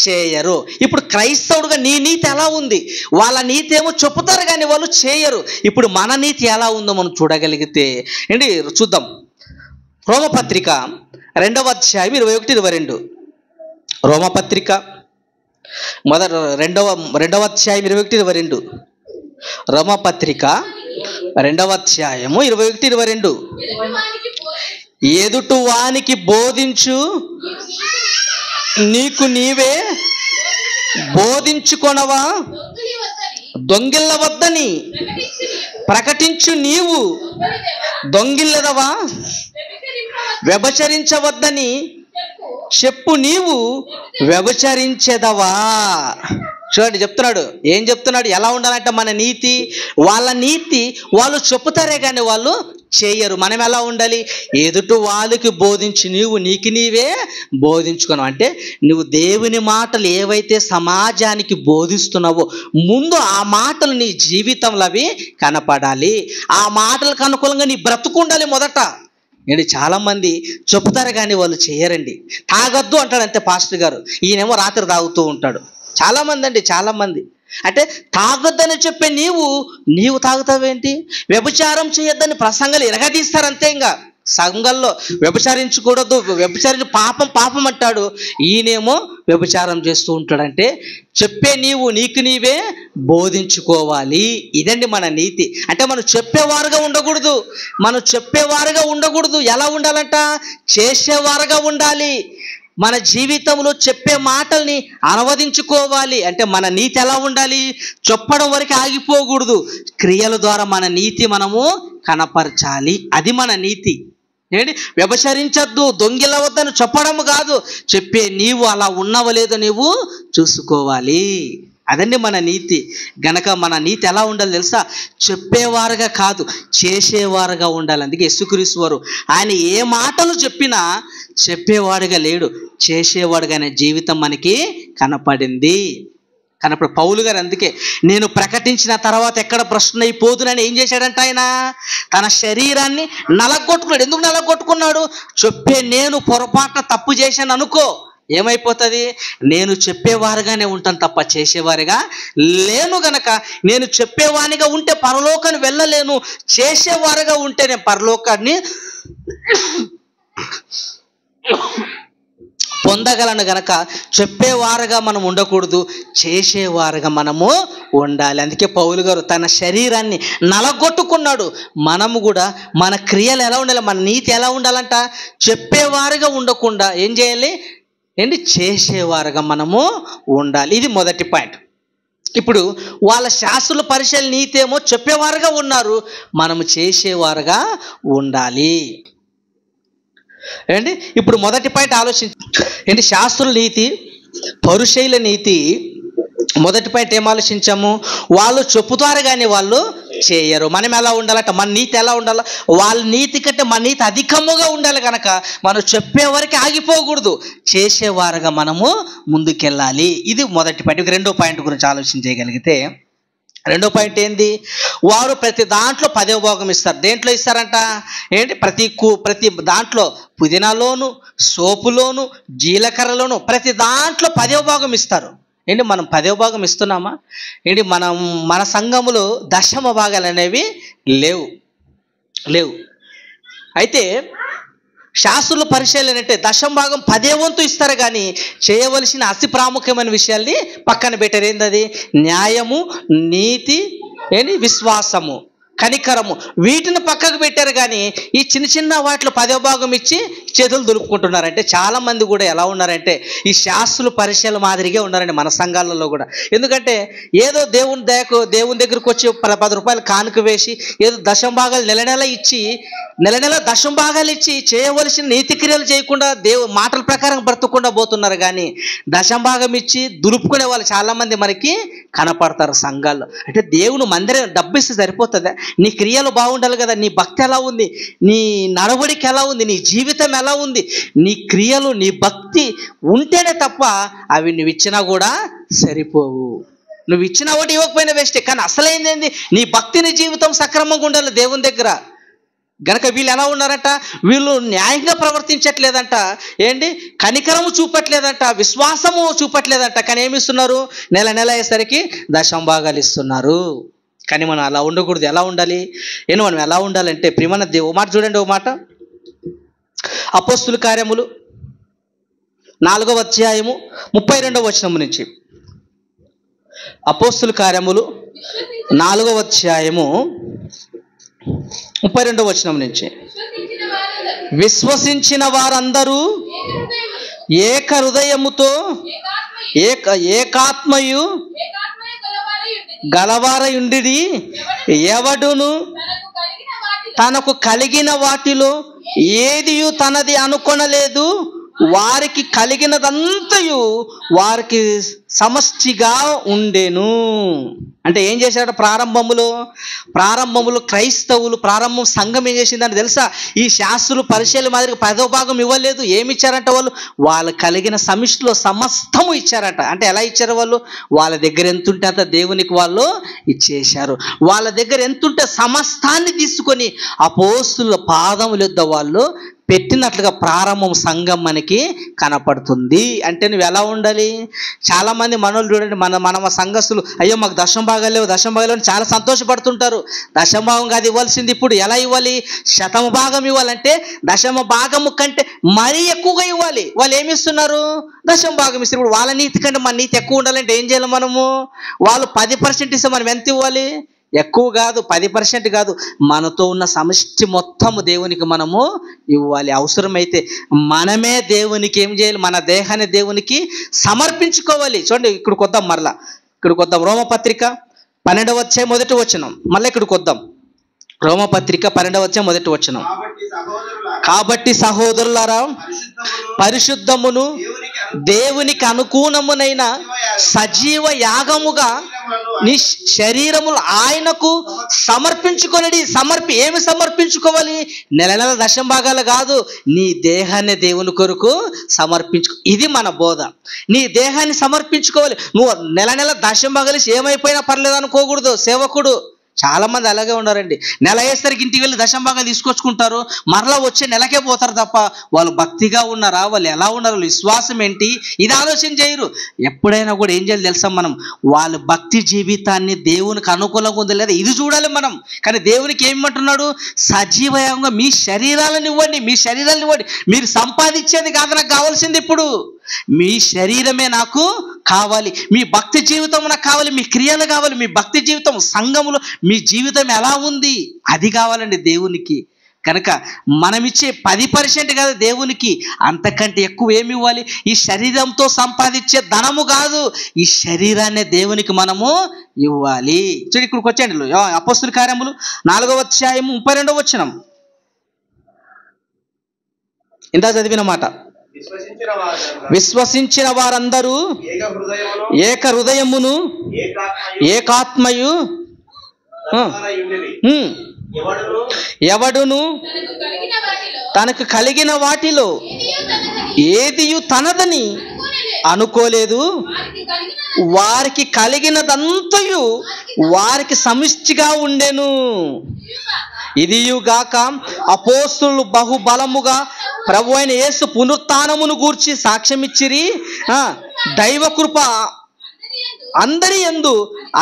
చేయరు. ఇప్పుడు క్రైస్తవుడుగా నీ నీతి ఎలా ఉంది? వాళ్ళ నీతి ఏమో చెప్పుతారు కానీ వాళ్ళు చేయరు. ఇప్పుడు మన నీతి ఎలా ఉందో మనం చూడగలిగితే ఏంటి చూద్దాం. రోమపత్రిక 2వ అధ్యాయం 21-22. రోమపత్రిక 2వ అధ్యాయం 21-22. రోమపత్రిక 2వ అధ్యాయము 21-22. ఎదుటి వానికి బోధించు, నీకు నీవే బోధించుకొనవా? దొంగిల్ల వద్దని ప్రకటించు నీవు దొంగిల్లదవా, వ్యభిచరించవద్దని చెప్పు, నీవు వ్యభిచరించెదవా. చూడండి చెప్తున్నాడు, ఏం చెప్తున్నాడు, ఎలా ఉండాలంటే మన నీతి, వాళ్ళ నీతి వాళ్ళు చెప్పుతారే కానీ వాళ్ళు చేయరు. మనం ఎలా ఉండాలి, ఎదుటి వాళ్ళకి బోధించి నీకు నీవే బోధించుకున్నావు. అంటే నువ్వు దేవుని మాటలు ఏవైతే సమాజానికి బోధిస్తున్నావో ముందు ఆ మాటలు నీ జీవితంలో అవి కనపడాలి. ఆ మాటలకు అనుకూలంగా నీ బ్రతుకుండాలి మొదట. ఏంటి చాలామంది చెప్తారు కానీ వాళ్ళు చేయరండి. తాగొద్దు అంటాడు అంతే పాస్టర్ గారు, ఈయనేమో రాత్రి తాగుతూ ఉంటాడు. చాలామంది అంటే తాగొద్దని చెప్పే నీవు తాగుతావేంటి? వ్యభిచారం చేయొద్దని ప్రసంగాలు ఎరగదీస్తారంతే. ఇంకా సంఘంలో వ్యభిచారించకూడదు, వ్యభిచారించి పాపం అంటాడు, ఈయనేమో వ్యభిచారం చేస్తూ ఉంటాడంటే చెప్పే నీకు నీవే బోధించుకోవాలి. ఇదండి మన నీతి. అంటే మనం చెప్పేవారుగా ఉండకూడదు. ఎలా ఉండాలంట, చేసేవారుగా ఉండాలి. మన జీవితంలో చెప్పే మాటల్ని అనువదించుకోవాలి. అంటే మన నీతి ఎలా ఉండాలి, చెప్పడం వరకు ఆగిపోకూడదు, క్రియల ద్వారా మన నీతి మనము కనపరచాలి. అది మన నీతి. ఏంటి, వ్యభిచరించద్దు, దొంగిలవద్దని చెప్పడం కాదు, చెప్పే నీవు అలా ఉన్నావో లేదో నీవు చూసుకోవాలి. అదండి మన నీతి. గనక మన నీతి ఎలా ఉండాలి తెలుసా, చెప్పేవారుగా కాదు చేసేవారుగా ఉండాలి. అందుకే యేసుక్రీస్తు వారు ఆయన ఏ మాటలు చెప్పినా చెప్పేవాడుగా లేడు, చేసేవాడుగానే జీవితం మనకి కనపడింది. కనపడి పౌలు గారు అందుకే నేను ప్రకటించిన తర్వాత ఎక్కడ ప్రశ్న అయిపోదునని ఏం చేశాడంట, ఆయన తన శరీరాన్ని నలగొట్టుకున్నాడు. ఎందుకు నలగొట్టుకున్నాడు, చెప్పే నేను పొరపాటున తప్పు చేశాను అనుకో, ఏమైపోతుంది, నేను చెప్పేవారుగానే ఉంటాను తప్ప చేసేవారుగా లేను. గనక నేను చెప్పేవానిగా ఉంటే పరలోకాన్ని వెళ్ళలేను, చేసేవారుగా ఉంటే నేను పరలోకాన్ని పొందగలను. గనక చెప్పేవారుగా మనం ఉండకూడదు, చేసేవారుగా మనము ఉండాలి. అందుకే పౌలు గారు తన శరీరాన్ని నలగొట్టుకున్నాడు. మనము కూడా మన క్రియలు ఎలా ఉండాలి, మన నీతి ఎలా ఉండాలంట, చెప్పేవారుగా ఉండకుండా ఏం చేయాలి, ఏంటి, చేసేవారుగా మనము ఉండాలి. ఇది మొదటి పాయింట్. ఇప్పుడు వాళ్ళ శాస్త్రుల పరిచయాల నీతి ఏమో చెప్పేవారుగా ఉన్నారు, మనము చేసేవారుగా ఉండాలి. ఏంటి, ఇప్పుడు మొదటి పాయింట్ ఆలోచించి ఏంటి, శాస్త్రుల నీతి, పరుషైల నీతి. మొదటి పాయింట్ ఏం ఆలోచించాము, వాళ్ళు చెప్పుతారు కానీ వాళ్ళు చేయరు. మనం ఎలా ఉండాలంట, మన నీతి ఎలా ఉండాలి, వాళ్ళ నీతి కంటే మన నీతి అధికముగా ఉండాలి. కనుక మనం చెప్పేవారికి ఆగిపోకూడదు, చేసేవారుగా మనము ముందుకెళ్ళాలి. ఇది మొదటి పాయింట్. రెండో పాయింట్ గురించి ఆలోచించగలిగితే, రెండో పాయింట్ ఏంది, వారు ప్రతి దాంట్లో 10వ భాగం ఇస్తారు. దేంట్లో ఇస్తారంట, ఏంటి, ప్రతి దాంట్లో పుదీనాలోను, సోపులోను, జీలకర్రలోను ప్రతి దాంట్లో 10వ భాగం ఇస్తారు. ఏంటి, మనం 10వ భాగం ఇస్తున్నామా? ఏంటి, మన సంఘములో దశమ భాగాలు అనేవి లేవు. అయితే శాస్త్రుల పరిశీలన అంటే దశమ భాగం 10వ వంతు ఇస్తారు కానీ చేయవలసిన అతి ప్రాముఖ్యమైన విషయాల్ని పక్కన పెట్టారు. ఏంటది, న్యాయము, నీతి, విశ్వాసము, కనికరము, వీటిని పక్కకు పెట్టారు. కానీ ఈ చిన్న వాటిలో 10వ భాగం ఇచ్చి చేతులు దులుపుకుంటున్నారు. అంటే చాలామంది కూడా ఎలా ఉన్నారంటే ఈ శాస్త్రుల పరిచయాల మాదిరిగా ఉన్నారండి మన సంఘాలలో కూడా. ఎందుకంటే ఏదో దేవుని దగ్గరకు వచ్చి 10 రూపాయలు కానుక వేసి ఏదో దశమ భాగాలు నెల దశమ భాగాలు ఇచ్చి చేయవలసిన నీతి క్రియలు చేయకుండా మాటల ప్రకారం బ్రతకకుండా పోతున్నారు. కానీ దశమ భాగం ఇచ్చి దులుపుకునే వాళ్ళు చాలామంది మనకి కనపడతారు సంఘాల్లో. అంటే దేవుని మందిరం డబ్బు ఇస్తే సరిపోతుందా? నీ క్రియలు బాగుండాలి కదా, నీ భక్తి ఎలా ఉంది, నీ నడవడికి ఎలా ఉంది, నీ జీవితం ఎలా ఉంది, నీ క్రియలు నీ భక్తి ఉంటేనే తప్ప అవి నువ్వు ఇచ్చినా కూడా సరిపోవు. నువ్వు ఇచ్చినా ఒకటి ఇవ్వకపోయినా వేస్టే. కానీ అసలైంది ఏంది, నీ భక్తి నీ జీవితం సక్రమంగా ఉండాలి దేవుని దగ్గర. గనక వీళ్ళు ఎలా ఉన్నారంట, వీళ్ళు న్యాయంగా ప్రవర్తించట్లేదంట, ఏంటి, కనికరము చూపట్లేదంట, విశ్వాసము చూపట్లేదంట. కానీ ఏమి ఇస్తున్నారు, నెల అయ్యేసరికి దశమ భాగాలు ఇస్తున్నారు. కానీ మనం అలా ఉండకూడదు. ఎలా ఉండాలి, మనం ఎలా ఉండాలంటే ప్రియమైన ఓ మాట చూడండి, ఓ మాట అపోస్తుల కార్యములు 4వ అధ్యాయము 32వ వచనం నుంచి. అపోస్తుల కార్యములు 4వ అధ్యాయము 32వ వచనం నుంచి, విశ్వసించిన వారందరూ ఏక హృదయముతో ఏకాత్మయు గలవారయుండిరి, ఎవడును తనకు కలిగిన వాటిలో ఏదియు తనది అనుకొనలేదు. వారికి కలిగినదంతయు వారికి సమష్టిగా ఉండెను. అంటే ఏం చేశాడు? ప్రారంభములో క్రైస్తవులు సంఘం ఏం చేసిందని తెలుసా? ఈ శాస్త్రులు పరిచయాల మాదిరిగా 10వ భాగం ఇవ్వలేదు. ఏమి ఇచ్చారంట? వాళ్ళు కలిగిన సమిష్టిలో సమస్తము ఇచ్చారట. అంటే ఎలా ఇచ్చారు? వాళ్ళ దగ్గర ఎంతుంటే అంత దేవునికి వాళ్ళు ఇచ్చేశారు. వాళ్ళ దగ్గర ఎంతుంటే సమస్తాన్ని తీసుకొని అపోస్తుల పాదముల యొద్ద వాళ్ళు పెట్టినట్లుగా ప్రారంభం సంఘం మనకి కనపడుతుంది. అంటే నువ్వు ఎలా ఉండాలి? చాలామంది మనోళ్ళు చూడండి, మన సంఘస్థులు అయ్యో మాకు దశమ భాగాలు అని చాలా సంతోషపడుతుంటారు. దశమ భాగం కాదు ఇవ్వాల్సింది. ఇప్పుడు ఎలా ఇవ్వాలి? శతమ భాగం ఇవ్వాలంటే దశమ భాగము కంటే మరీ ఎక్కువగా ఇవ్వాలి. వాళ్ళు ఏమి ఇస్తున్నారు? దశమ భాగం ఇస్తారు. ఇప్పుడు వాళ్ళ నీతి కంటే మన నీతి ఎక్కువ ఉండాలంటే ఏం చేయాలి మనము? వాళ్ళు 10% ఇస్తే మనం ఎంత ఇవ్వాలి? ఎక్కువ కాదు, 10% కాదు, మనతో ఉన్న సమష్టి మొత్తము దేవునికి మనము ఇవ్వాలి. అవసరమైతే మనమే దేవునికి ఏం చేయాలి? మన దేహాన్ని దేవునికి సమర్పించుకోవాలి. చూడండి, ఇక్కడికి వద్దాం, మరలా ఇక్కడికి వద్దాం. రోమపత్రిక 12వ అధ్యాయం 1వ వచనం. మళ్ళీ ఇక్కడికి వద్దాం. రోమపత్రిక 12వ అధ్యాయం 1వ వచనం. కాబట్టి సహోదరులారా, పరిశుద్ధమును దేవునికి అనుకూలమునైన సజీవ యాగముగా నీ శరీరములు ఆయనకు సమర్పించుకొనడి. ఏమి సమర్పించుకోవాలి? నెల దశమ భాగాలు కాదు, నీ దేహాన్ని దేవుని కొరకు సమర్పించుకో. ఇది మన బోధ. నీ దేహాన్ని సమర్పించుకోవాలి. నువ్వు నెల దశమ భాగాలు ఏమైపోయినా పర్లేదు అనుకోకూడదు. సేవకుడు చాలా మంది అలాగే ఉన్నారండి. నెల అయ్యేసరికి ఇంటికి వెళ్ళి దశమ భాగాలు తీసుకొచ్చుకుంటారు, మరలా వచ్చే నెలకే పోతారు తప్ప వాళ్ళు భక్తిగా ఉన్నారా, వాళ్ళు ఎలా ఉన్నారు, విశ్వాసం ఏంటి, ఇది ఆలోచన చేయరు. ఎప్పుడైనా కూడా ఏం చేయాలి తెలుసా? మనం వాళ్ళ భక్తి జీవితాన్ని దేవునికి అనుకూలంగా ఉందా లేదా ఇది చూడాలి మనం. కానీ దేవునికి ఏమంటున్నాడు? సజీవంగా మీ శరీరాలను ఇవ్వండి, మీరు సంపాదించేది కాదు నాకు కావాల్సింది. ఇప్పుడు మీ శరీరమే నాకు కావాలి, మీ భక్తి జీవితం నాకు కావాలి, మీ క్రియలు కావాలి, మీ భక్తి జీవితం, సంఘములో మీ జీవితం ఎలా ఉంది అది కావాలండి దేవునికి. కనుక మనమిచ్చే 10% కాదు దేవునికి, అంతకంటే ఎక్కువ ఏమి ఇవ్వాలి? ఈ శరీరంతో సంపాదించే ధనము కాదు, ఈ శరీరాన్ని దేవునికి మనము ఇవ్వాలి. చూడండి, ఇక్కడికి వచ్చేయండి. అపోస్తుల కార్యములు 4వ అధ్యాయం 32వ వచనం. ఇంత చదివిన మాట. విశ్వసించిన వారందరూ ఏక హృదయమును ఏకాత్మయు ఎవడును తనకు కలిగిన వాటిలో ఏదియు తనదని అనుకోలేదు. వారికి కలిగినదంతయు వారికి సమిష్టిగా ఉండెను. ఇదియుగాక అపోస్తులు బహుబలముగా ప్రభు అయిన యేసు పునరుత్థానమును గూర్చి సాక్ష్యమిచ్చిరి. దైవ కృప అందరి యందు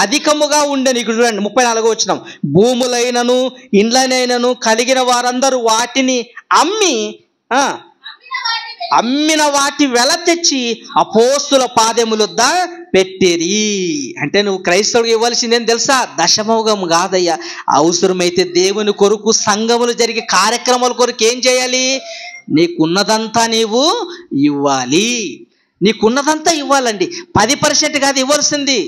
అధికముగా ఉండెను. ఇక్కడ చూడండి 34వ వచనం. భూములైనను ఇండ్లనైనను కలిగిన వారందరూ వాటిని అమ్మిన వాటి వెల తెచ్చి అపోస్తుల పాదములొద్ద పెట్టిరి. అంటే నువ్వు క్రైస్తవుడికి ఇవ్వాల్సిందేం తెలుసా? దశమభాగం కాదయ్యా. అవసరమైతే దేవుని కొరకు సంఘములు జరిగే కార్యక్రమాల కొరకు ఏం చేయాలి? నీకున్నదంతా నీవు ఇవ్వాలి. నీకున్నదంతా ఇవ్వాలండి. 10% కాదు ఇవ్వాల్సింది.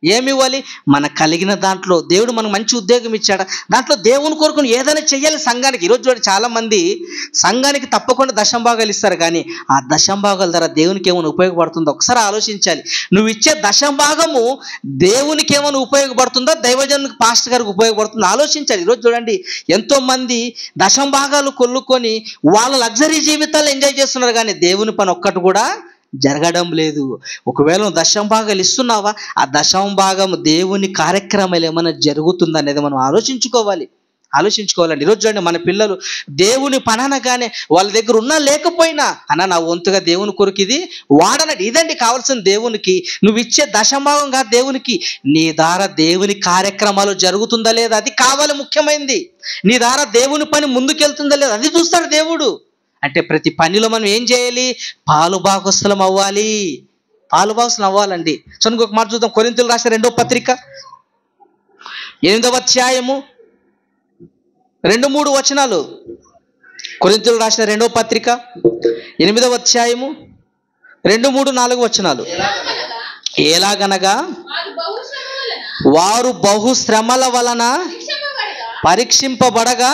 ఏమి ఇవ్వాలి? మనకు కలిగిన దాంట్లో దేవుడు మనకు మంచి ఉద్యోగం ఇచ్చాడు, దాంట్లో దేవుని కొరకు ఏదైనా చెయ్యాలి సంఘానికి. ఈరోజు చూడండి, చాలామంది సంఘానికి తప్పకుండా దశమ భాగాలు ఇస్తారు, కానీ ఆ దశమ భాగాల ద్వారా దేవునికి ఏమైనా ఉపయోగపడుతుందో ఒకసారి ఆలోచించాలి. నువ్వు ఇచ్చే దశమ భాగము దేవునికి ఏమైనా ఉపయోగపడుతుందో, దైవజనునికి పాస్టర్ గారికి ఉపయోగపడుతుందో ఆలోచించాలి. ఈరోజు చూడండి, ఎంతోమంది దశమ భాగాలు కొల్లుకొని వాళ్ళ లగ్జరీ జీవితాలు ఎంజాయ్ చేస్తున్నారు, కానీ దేవుని పని ఒక్కటి కూడా జరగడం లేదు. ఒకవేళ నువ్వు దశమ భాగాలు ఇస్తున్నావా, ఆ దశమ భాగం దేవుని కార్యక్రమాలు ఏమైనా జరుగుతుందనేది మనం ఆలోచించుకోవాలండి. ఈరోజు చూడండి, మన పిల్లలు దేవుని పని అనగానే వాళ్ళ దగ్గర ఉన్నా లేకపోయినా అన్న నా వంతుగా దేవుని కొరకు ఇది వాడనట్టు. ఇదండి కావాల్సిన దేవునికి. నువ్వు ఇచ్చే దశమ భాగం కాదు దేవునికి, నీ ద్వారా దేవుని కార్యక్రమాలు జరుగుతుందా లేదా అది కావాలి ముఖ్యమైనది. నీ ద్వారా దేవుని పని ముందుకెళ్తుందా లేదా అది చూస్తాడు దేవుడు. అంటే ప్రతి పనిలో మనం ఏం చేయాలి? పాలుభాగస్తులం అవ్వాలండి. సో ఇంకొక మాట చూద్దాం. కొరింథీయులకు రాసిన 2వ పత్రిక 8వ అధ్యాయము 2-3 వచనాలు. కొరింథీయులకు రాసిన 2వ పత్రిక 8వ అధ్యాయము 2-3-4 వచనాలు. ఎలాగనగా వారు బహుశ్రమల వలన పరీక్షింపబడగా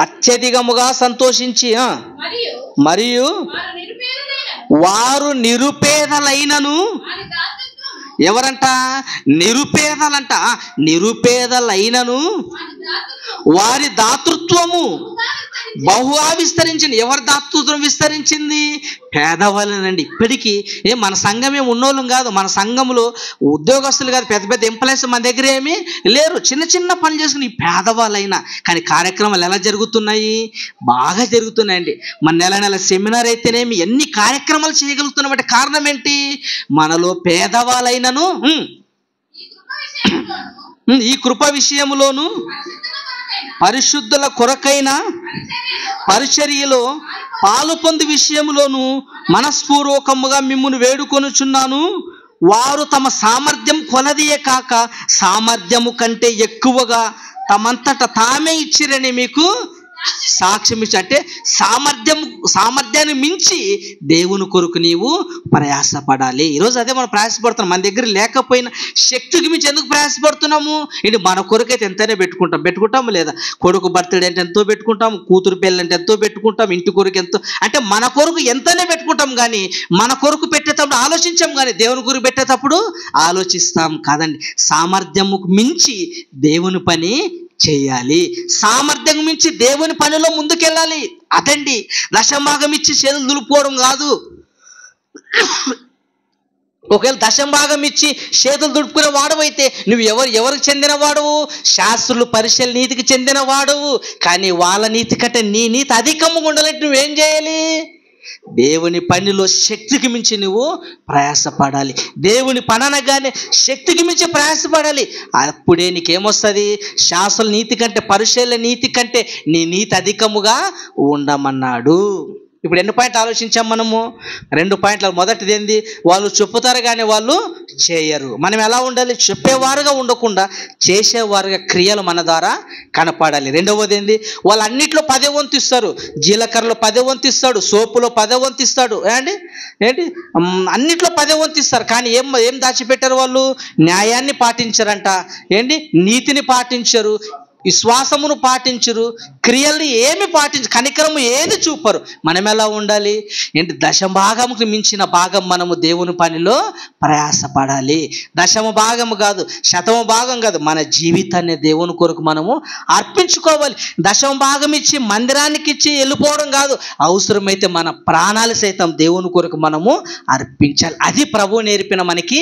అత్యధికముగా సంతోషించి మరియు వారు నిరుపేదలైనను, ఎవరంట? నిరుపేదలంట. నిరుపేదలైనను వారి దాతృత్వము బహుగా విస్తరించింది. ఎవరి దాతృత్వం విస్తరించింది? పేదవాళ్ళనండి. ఇప్పటికీ మన సంఘం ఏమి ఉన్నోళ్ళం కాదు, మన సంఘంలో ఉద్యోగస్తులు కాదు, పెద్ద పెద్ద ఎంప్లాయీస్ మన దగ్గర ఏమీ లేరు. చిన్న చిన్న పనులు చేసుకుని పేదవాళ్ళైనా కానీ కార్యక్రమాలు ఎలా జరుగుతున్నాయి? బాగా జరుగుతున్నాయండి. మన నెల నెల సెమినార్ అయితేనేమి ఎన్ని కార్యక్రమాలు చేయగలుగుతున్నటువంటి కారణం ఏంటి? మనలో పేదవాళ్ళైనను ఈ కృప విషయములోను పరిశుద్ధుల కొరకైన పరిచర్యలో పాలు పొంది విషయములోను మనస్పూర్వకముగా మిమ్మును వేడుకొనుచున్నాను. వారు తమ సామర్థ్యం కొలదియే కాక సామర్థ్యము కంటే ఎక్కువగా తమంతట తామే ఇచ్చిరని మీకు సాక్ష్యం ఇచ్చి, అంటే సామర్థ్యాన్ని మించి దేవుని కొరకు నీవు ప్రయాసపడాలి. ఈరోజు అదే మనం ప్రయాసపడుతున్నాం. మన దగ్గర లేకపోయినా శక్తికి మించి ఎందుకు ప్రయాసపడుతున్నాము? ఇది మన కొరకు అయితే ఎంతైనా పెట్టుకుంటాము లేదా? కొడుకు బర్త్డే అంటే ఎంతో పెట్టుకుంటాము, కూతురు పెళ్ళి అంటే ఎంతో పెట్టుకుంటాం, ఇంటి కొరకు ఎంతో, అంటే మన కొరకు ఎంతనే పెట్టుకుంటాం. కానీ మన కొరకు పెట్టేటప్పుడు ఆలోచించాం, కానీ దేవుని కొరకు పెట్టేటప్పుడు ఆలోచిస్తాం కాదండి. సామర్థ్యముకు మించి దేవుని పని చేయాలి. సామర్థ్యం మించి దేవుని పనిలో ముందుకెళ్ళాలి. అదండి దశభాగం ఇచ్చి చేతులు దులుపుకోవడం కాదు. ఒకవేళ దశభాగం ఇచ్చి చేతులు దుడుపుకునే వాడవైతే నువ్వు ఎవరికి చెందిన వాడవు? శాస్త్రులు పరిశీల నీతికి చెందిన వాడవు. కానీ వాళ్ళ నీతి కంటే నీ నీతి అధికంగా ఉండాలంటే నువ్వేం చేయాలి? దేవుని పనిలో శక్తికి మించి నువ్వు ప్రయాసపడాలి. దేవుని పని అనగానే శక్తికి మించి ప్రయాసపడాలి. అప్పుడే నీకేమొస్తుంది? శాస్త్రుల నీతి కంటే పరిశీల నీతి కంటే నీ నీతి అధికముగా ఉండమన్నాడు. ఇప్పుడు ఎన్ని పాయింట్లు ఆలోచించాం మనము? 2 పాయింట్లు. మొదటిది ఏంది? వాళ్ళు చెప్పుతారు కానీ వాళ్ళు చేయరు. మనం ఎలా ఉండాలి? చెప్పేవారుగా ఉండకుండా చేసేవారుగా క్రియలు మన ద్వారా కనపడాలి. రెండవది ఏంది? వాళ్ళు అన్నిట్లో 10వ వంతు ఇస్తారు. జీలకర్రలో 10వ వంతు ఇస్తాడు, సోపులో 10వ వంతు ఇస్తాడు, ఏంటి అన్నిట్లో 10వ వంతు ఇస్తారు. కానీ ఏం దాచిపెట్టారు వాళ్ళు? న్యాయాన్ని పాటించరంట, నీతిని పాటించరు, విశ్వాసమును పాటించరు, క్రియల్ని ఏమి పాటించరు, కనికరము ఏది చూపరు. మనం ఎలా ఉండాలి? దశభాగముకు మించిన భాగం మనము దేవుని పనిలో ప్రయాసపడాలి. దశమ భాగము కాదు, శతమ భాగం కాదు, మన జీవితాన్ని దేవుని కొరకు మనము అర్పించుకోవాలి. దశమ భాగం ఇచ్చి మందిరానికి ఇచ్చి వెళ్ళిపోవడం కాదు, అవసరమైతే మన ప్రాణాలు సైతం దేవుని కొరకు మనము అర్పించాలి. అది ప్రభువు నేర్పిన మనకి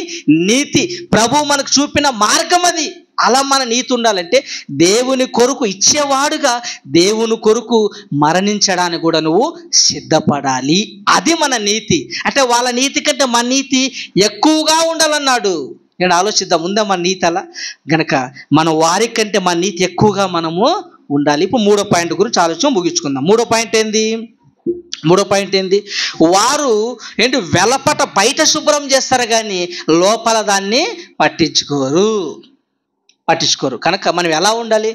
నీతి, ప్రభువు మనకు చూపిన మార్గం అది. అలా మన నీతి ఉండాలంటే దేవుని కొరకు ఇచ్చేవాడుగా దేవుని కొరకు మరణించడానికి కూడా నువ్వు సిద్ధపడాలి. అది మన నీతి. అంటే వాళ్ళ నీతి కంటే మన నీతి ఎక్కువగా ఉండాలన్నాడు. నేను ఆలోచిద్దాం, ఉందా మన నీతి అలా? గనక మన వారి కంటే మన నీతి ఎక్కువగా మనము ఉండాలి. ఇప్పుడు 3వ పాయింట్ గురించి ఆలోచన ముగించుకుందాం. 3వ పాయింట్ ఏంది? వారు వెలపట బయట శుభ్రం చేస్తారు కానీ లోపల దాన్ని పట్టించుకోరు. కనుక మనం ఎలా ఉండాలి?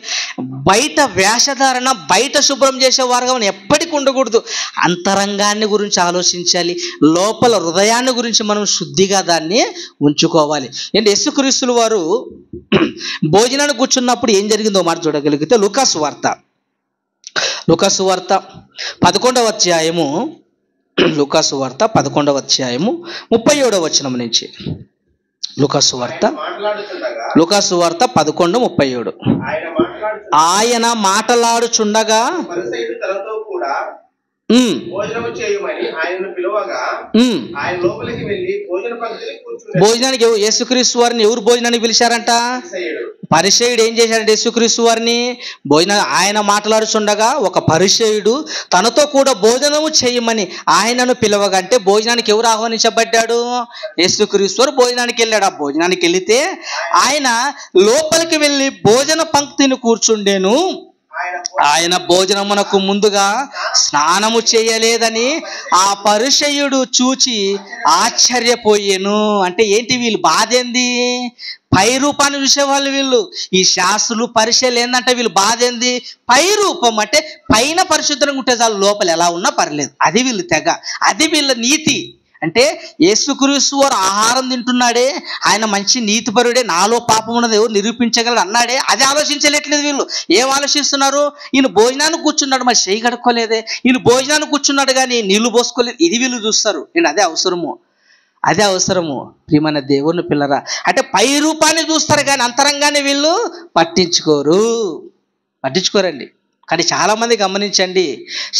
బయట వేషధారణ, బయట శుభ్రం చేసేవారుగా మనం ఎప్పటికీ ఉండకూడదు. అంతరంగాన్ని గురించి ఆలోచించాలి, లోపల హృదయాన్ని గురించి మనం శుద్ధిగా దాన్ని ఉంచుకోవాలి. యేసుక్రీస్తుల వారు భోజనానికి కూర్చున్నప్పుడు ఏం జరిగిందో మాట చూడగలిగితే లూకాసు వార్త 11వ అధ్యాయము, లూకాసు వార్త 11వ అధ్యాయము 37వ వచనం నుంచి. లూకాసు వార్త 11:37. ఆయన మాటలాడుచుండగా భోజనానికి యేసుక్రీస్తు వారిని ఎవరు భోజనానికి పిలిచారంట? పరిసయ్యుడు ఏం చేశాడంటే యేసుక్రీస్తు వారిని ఆయన మాట్లాడుచుండగా ఒక పరిసయ్యుడు తనతో కూడా భోజనము చేయమని ఆయనను పిలవగా, అంటే భోజనానికి ఎవరు ఆహ్వానించబడ్డాడు? యేసుక్రీస్తు వారు భోజనానికి వెళ్ళాడు. ఆ భోజనానికి వెళితే ఆయన లోపలికి వెళ్ళి భోజన పంక్తిని కూర్చుండేను. ఆయన భోజనమునకు ముందుగా స్నానము చేయలేదని ఆ పరిసయ్యుడు చూచి ఆశ్చర్యపోయాను. అంటే ఏంటి? వీళ్ళు బాధ ఏంది? పై రూపాన్ని చూసేవాళ్ళు వీళ్ళు. ఈ శాస్త్రులు పరిచయాలు ఏంటంటే వీళ్ళు బాధ ఏంది? పై రూపం, అంటే పైన పరిశుద్ధంగా ఉంటే చాలు, లోపల ఎలా ఉన్నా పర్లేదు. అది వీళ్ళు తెగ, అది వీళ్ళ నీతి. అంటే యేసుక్రీస్తు వారు ఆహారం తింటున్నాడే, ఆయన మంచి నీతిపరుడే, నాలో పాపం ఉన్నది ఎవరు నిరూపించగలరు అన్నాడే, అది ఆలోచించలేట్లేదు వీళ్ళు. ఏం ఆలోచిస్తున్నారు? ఈయన భోజనానికి కూర్చున్నాడు, మరి చేయి కడుక్కోలేదే, ఈయన భోజనానికి కూర్చున్నాడు కానీ నీళ్లు పోసుకోలేదు, ఇది వీళ్ళు చూస్తారు. నేను అదే అవసరము ప్రియమైన దేవుని పిల్లరా. అంటే పై రూపాన్ని చూస్తారు కానీ అంతరంగాన్ని వీళ్ళు పట్టించుకోరండి. కానీ చాలామంది గమనించండి,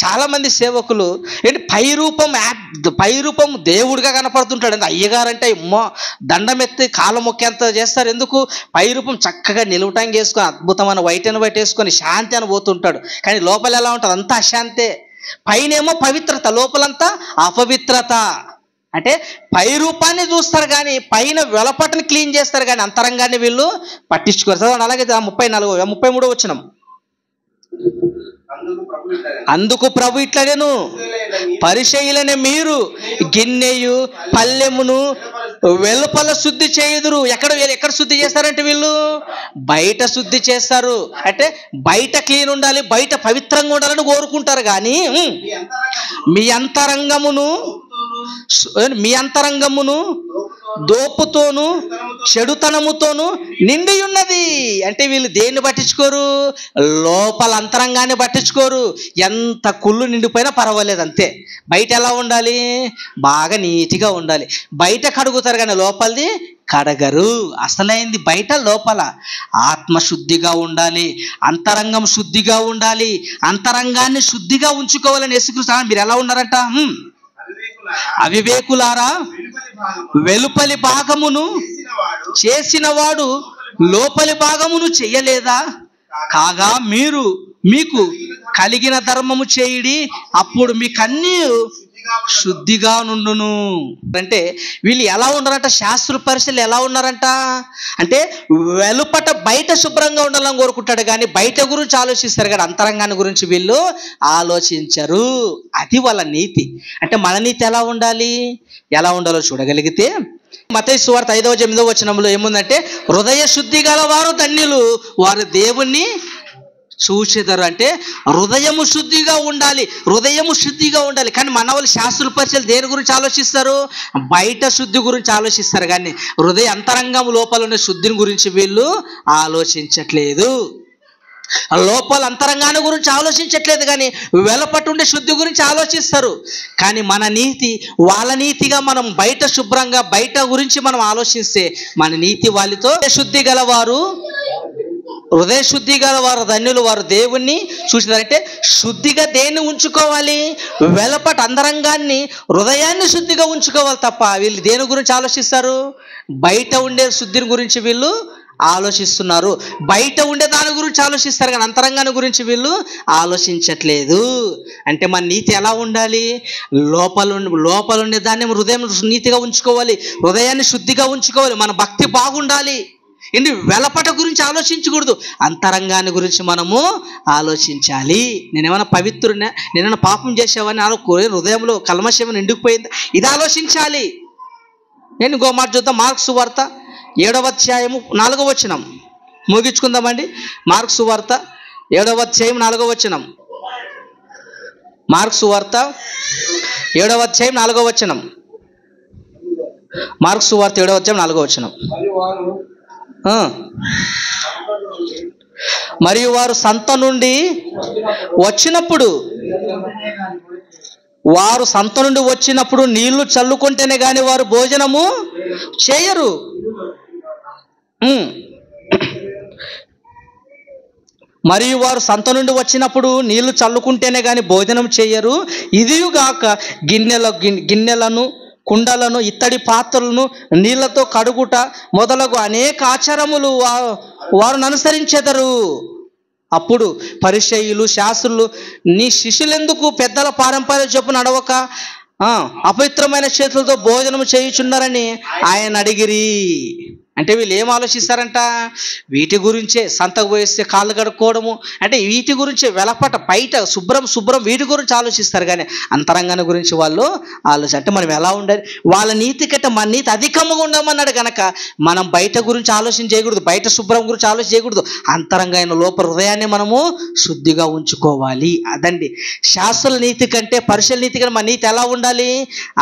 చాలామంది సేవకులు ఏంటి పై రూపం దేవుడిగా కనపడుతుంటాడు. అంటే అయ్యగారంటే అమ్మో దండం ఎత్తి కాళ్ళ మొక్కేంత చేస్తారు. ఎందుకు? పై రూపం చక్కగా నిలువటంగా వేసుకొని అద్భుతమైన వైట్ అండ్ వైట్ వేసుకొని శాంతి అని పోతుంటాడు. కానీ లోపల ఎలా ఉంటుంది? అంతా అశాంతే. పైనేమో పవిత్రత, లోపలంతా అపవిత్రత. అంటే పై రూపాన్ని చూస్తారు కానీ పైన వెలపటని క్లీన్ చేస్తారు కానీ అంతరంగాన్ని వీళ్ళు పట్టించుకోరు. చదవండి అలాగే 33 వచనం. అందుకు ప్రభు ఇట్లనేను, పరిసయ్యులైన మీరు గిన్నెయు పల్లెమును వెలుపల శుద్ధి చేయుదురు. ఎక్కడ శుద్ధి చేస్తారంటే వీళ్ళు బయట శుద్ధి చేస్తారు. అంటే బయట క్లీన్ ఉండాలి, బయట పవిత్రంగా ఉండాలని కోరుకుంటారు కానీ మీ అంతరంగమును దోపుతోను చెడుతనముతోను నిండి ఉన్నది. అంటే వీళ్ళు దేన్ని పట్టించుకోరు? లోపల అంతరంగాన్ని పట్టించుకోరు. ఎంత కుళ్ళు నిండిపోయినా పర్వాలేదు అంతే. బయట ఎలా ఉండాలి? బాగా నీట్గా ఉండాలి. బయట కడుగుతారు కానీ లోపలిది కడగరు. అసలైంది బయట, లోపల ఆత్మశుద్ధిగా ఉండాలి, అంతరంగం శుద్ధిగా ఉండాలి. అంతరంగాన్ని శుద్ధిగా ఉంచుకోవాలని యేసుక్రీస్తు. మీరు ఎలా ఉన్నారంట? అవివేకులారా, వెలుపలి భాగమును చేసినవాడు లోపలి భాగమును చెయ్యలేదా? కాగా మీకు కలిగిన ధర్మము చేయుడి, అప్పుడు మీకన్నీ శుద్ధిగా నుండును. అంటే వీళ్ళు ఎలా ఉన్నారంట? శాస్త్ర పరిశీలన ఎలా ఉన్నారంట అంటే వెలుపట బయట శుభ్రంగా ఉండాలని కోరుకుంటాడు కానీ బయట గురించి ఆలోచిస్తారు కానీ అంతరంగాన్ని గురించి వీళ్ళు ఆలోచించరు. అది వాళ్ళ నీతి. అంటే మన నీతి ఎలా ఉండాలో చూడగలిగితే మత్తయి సువార్త 5:8 వచనంలో ఏముందంటే, హృదయ శుద్ధి గల వారు ధన్యులు, వారు దేవుణ్ణి చూచెదరు. అంటే హృదయము శుద్ధిగా ఉండాలి. కానీ మన వాళ్ళు శాస్త్ర పరిచయాలు దేని గురించి ఆలోచిస్తారు? బయట శుద్ధి గురించి ఆలోచిస్తారు కానీ హృదయ అంతరంగం లోపల ఉన్న శుద్ధిని గురించి వీళ్ళు ఆలోచించట్లేదు. లోపల అంతరంగాన్ని గురించి ఆలోచించట్లేదు కానీ వెలపట్టు ఉండే శుద్ధి గురించి ఆలోచిస్తారు. కానీ మన నీతి వాళ్ళ నీతిగా మనం బయట శుభ్రంగా బయట గురించి మనం ఆలోచిస్తే మన నీతి వాళ్ళతో హృదయ శుద్ధి గల వారు ధన్యులు, వారు దేవుణ్ణి చూసినారంటే శుద్ధిగా దేన్ని ఉంచుకోవాలి? వెలపట అంతరంగాన్ని, హృదయాన్ని శుద్ధిగా ఉంచుకోవాలి తప్ప వీళ్ళు దేని గురించి ఆలోచిస్తారు? బయట ఉండే శుద్ధిని గురించి వీళ్ళు ఆలోచిస్తున్నారు. బయట ఉండే దాని గురించి ఆలోచిస్తారు కానీ అంతరంగాన్ని గురించి వీళ్ళు ఆలోచించట్లేదు. అంటే మన నీతి ఎలా ఉండాలి? లోపల ఉండే దాన్ని హృదయం నీతిగా ఉంచుకోవాలి, హృదయాన్ని శుద్ధిగా ఉంచుకోవాలి. మన భక్తి బాగుండాలి. ఏంటి? వెలపట గురించి ఆలోచించకూడదు, అంతరంగాన్ని గురించి మనము ఆలోచించాలి. నేనేమైనా పవిత్రున్నా, నేనేమైనా పాపం చేసావని హృదయంలో కల్మషం నిండుకుపోయింది, ఇది ఆలోచించాలి. నేను ఇంకో మాట చూద్దాం. మార్కు సువార్త 7వ అధ్యాయము 4వ వచనం ముగించుకుందామండి. మార్కు సువార్త 7వ అధ్యాయం 4వ వచనం. మార్కు సువార్త 7వ అధ్యాయం 4వ వచనం. మార్కు సువార్త 7వ అధ్యాయం 4వ వచనం. మరియు వారు సంత నుండి వచ్చినప్పుడు నీళ్లు చల్లుకుంటేనే గాని వారు భోజనము చేయరు. మరియు వారు సంత నుండి వచ్చినప్పుడు నీళ్లు చల్లుకుంటేనే గాని భోజనం చేయరు. ఇదియుగాక గిన్నెలను, కుండలను, ఇత్తడి పాత్రలను నీళ్లతో కడుగుట మొదలగు అనేక ఆచారములు వారు అనుసరించెదరు. అప్పుడు పరిసయ్యులు, శాస్త్రులు, నీ శిష్యులెందుకు పెద్దల పారంపర్య చొప్పున నడవక అపవిత్రమైన చేతులతో భోజనం చేయుచున్నారని ఆయన అడిగిరి. అంటే వీళ్ళు ఏం ఆలోచిస్తారంట? వీటి గురించే, సంతకు పోయేస్తే కాళ్ళు కడుక్కోవడము, అంటే వీటి గురించే వెలపట బయట శుభ్రం వీటి గురించి ఆలోచిస్తారు, కానీ అంతరంగాన్ని గురించి వాళ్ళు అంటే మనం ఎలా ఉండాలి, వాళ్ళ నీతి కంటే మన నీతి అధికంగా ఉండమన్నాడు కనుక మనం బయట గురించి ఆలోచన చేయకూడదు, బయట శుభ్రం గురించి ఆలోచన చేయకూడదు, అంతరంగమైన లోపల హృదయాన్ని మనము శుద్ధిగా ఉంచుకోవాలి. అదండి శాస్త్రుల నీతి కంటే, పరుషుల నీతి కంటే మన నీతి ఎలా ఉండాలి?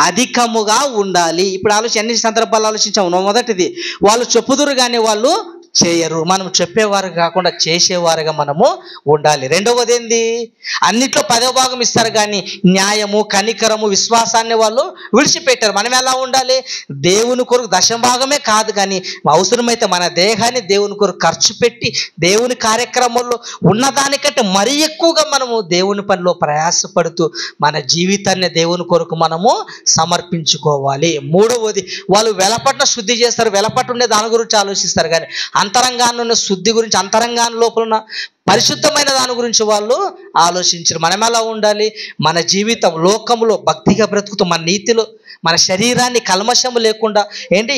అధికముగా ఉండాలి. ఇప్పుడు అన్ని సందర్భాలు ఆలోచించాము. మొదటిది, వాళ్ళు చెప్పుదురు కానీ వాళ్ళు చేయరు. మనం చెప్పేవారు కాకుండా చేసేవారుగా మనము ఉండాలి. రెండవది ఏంది? అన్నిట్లో 10వ భాగం ఇస్తారు కానీ న్యాయము, కనికరము, విశ్వాసాన్ని వాళ్ళు విడిచిపెట్టారు. మనం ఎలా ఉండాలి? దేవుని కొరకు 10వ భాగమే కాదు కానీ అవసరమైతే మన దేహాన్ని దేవుని కొరకు ఖర్చు పెట్టి దేవుని కార్యక్రమంలో ఉన్నదానికంటే మరీ ఎక్కువగా మనము దేవుని పనిలో ప్రయాసపడుతూ మన జీవితాన్ని దేవుని కొరకు మనము సమర్పించుకోవాలి. మూడవది, వాళ్ళు వెలపట్ల శుద్ధి చేస్తారు, వెలపట్టు ఉండే దాని గురించి ఆలోచిస్తారు కానీ అంతరంగాన్ని ఉన్న శుద్ధి గురించి, అంతరంగాన్ని లోపల ఉన్న పరిశుద్ధమైన దాని గురించి వాళ్ళు ఆలోచించరు. మనం ఎలా ఉండాలి? మన జీవితం లోకంలో భక్తిగా బ్రతుకుతూ, మన నీతిలో మన శరీరాన్ని కల్మషము లేకుండా,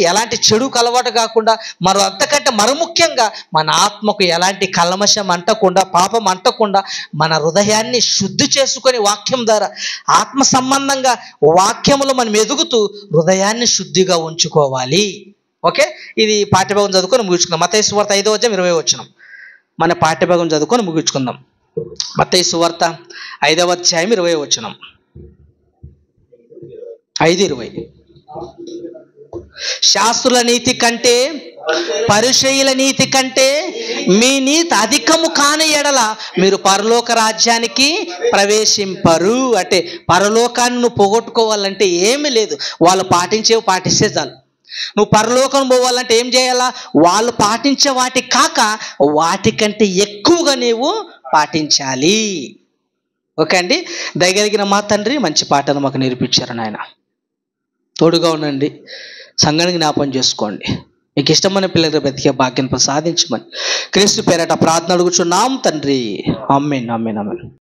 ఎలాంటి చెడు అలవాటు కాకుండా, అంతకంటే ముఖ్యంగా మన ఆత్మకు ఎలాంటి కల్మషం అంటకుండా, పాపం అంటకుండా మన హృదయాన్ని శుద్ధి చేసుకొని వాక్యం ద్వారా ఆత్మ సంబంధంగా వాక్యములో మనం ఎదుగుతూ హృదయాన్ని శుద్ధిగా ఉంచుకోవాలి. ఓకే, ఇది పాఠ్యభాగం చదువుకొని ముగించుకుందాం. మత్తయి సువార్త 5వ అధ్యాయం 20వ వచనం మన పాఠ్యభాగం చదువుకొని ముగించుకుందాం. మత్తయి సువార్త 5వ అధ్యాయం 20వ వచనం. 5:20. శాస్త్రుల నీతి కంటే, పరిసయ్యుల నీతి కంటే మీ నీతి అధికము కాని ఎడల మీరు పరలోక రాజ్యానికి ప్రవేశింపరు. అంటే పరలోకాన్ని నువ్వు పోగొట్టుకోవాలంటే ఏమీ లేదు, వాళ్ళు పాటిస్తే చాలు. నువ్వు పరలోకం పోవాలంటే ఏం చేయాలా? వాళ్ళు పాటించే వాటి కాక వాటికంటే ఎక్కువగా నీవు పాటించాలి. ఓకే అండి. దయగలిగిన మా తండ్రి, మంచి పాటను మాకు నేర్పించారు నాయన. తోడుగా ఉండండి, సంఘానికి జ్ఞాపకం చేసుకోండి, మీకు ఇష్టమైన పిల్లలు బ్రతికే భాగ్యం సాధించమని క్రీస్తు పేరట ప్రార్థన అడుగుచున్నాం తండ్రి. ఆమేన్, ఆమేన్, ఆమేన్.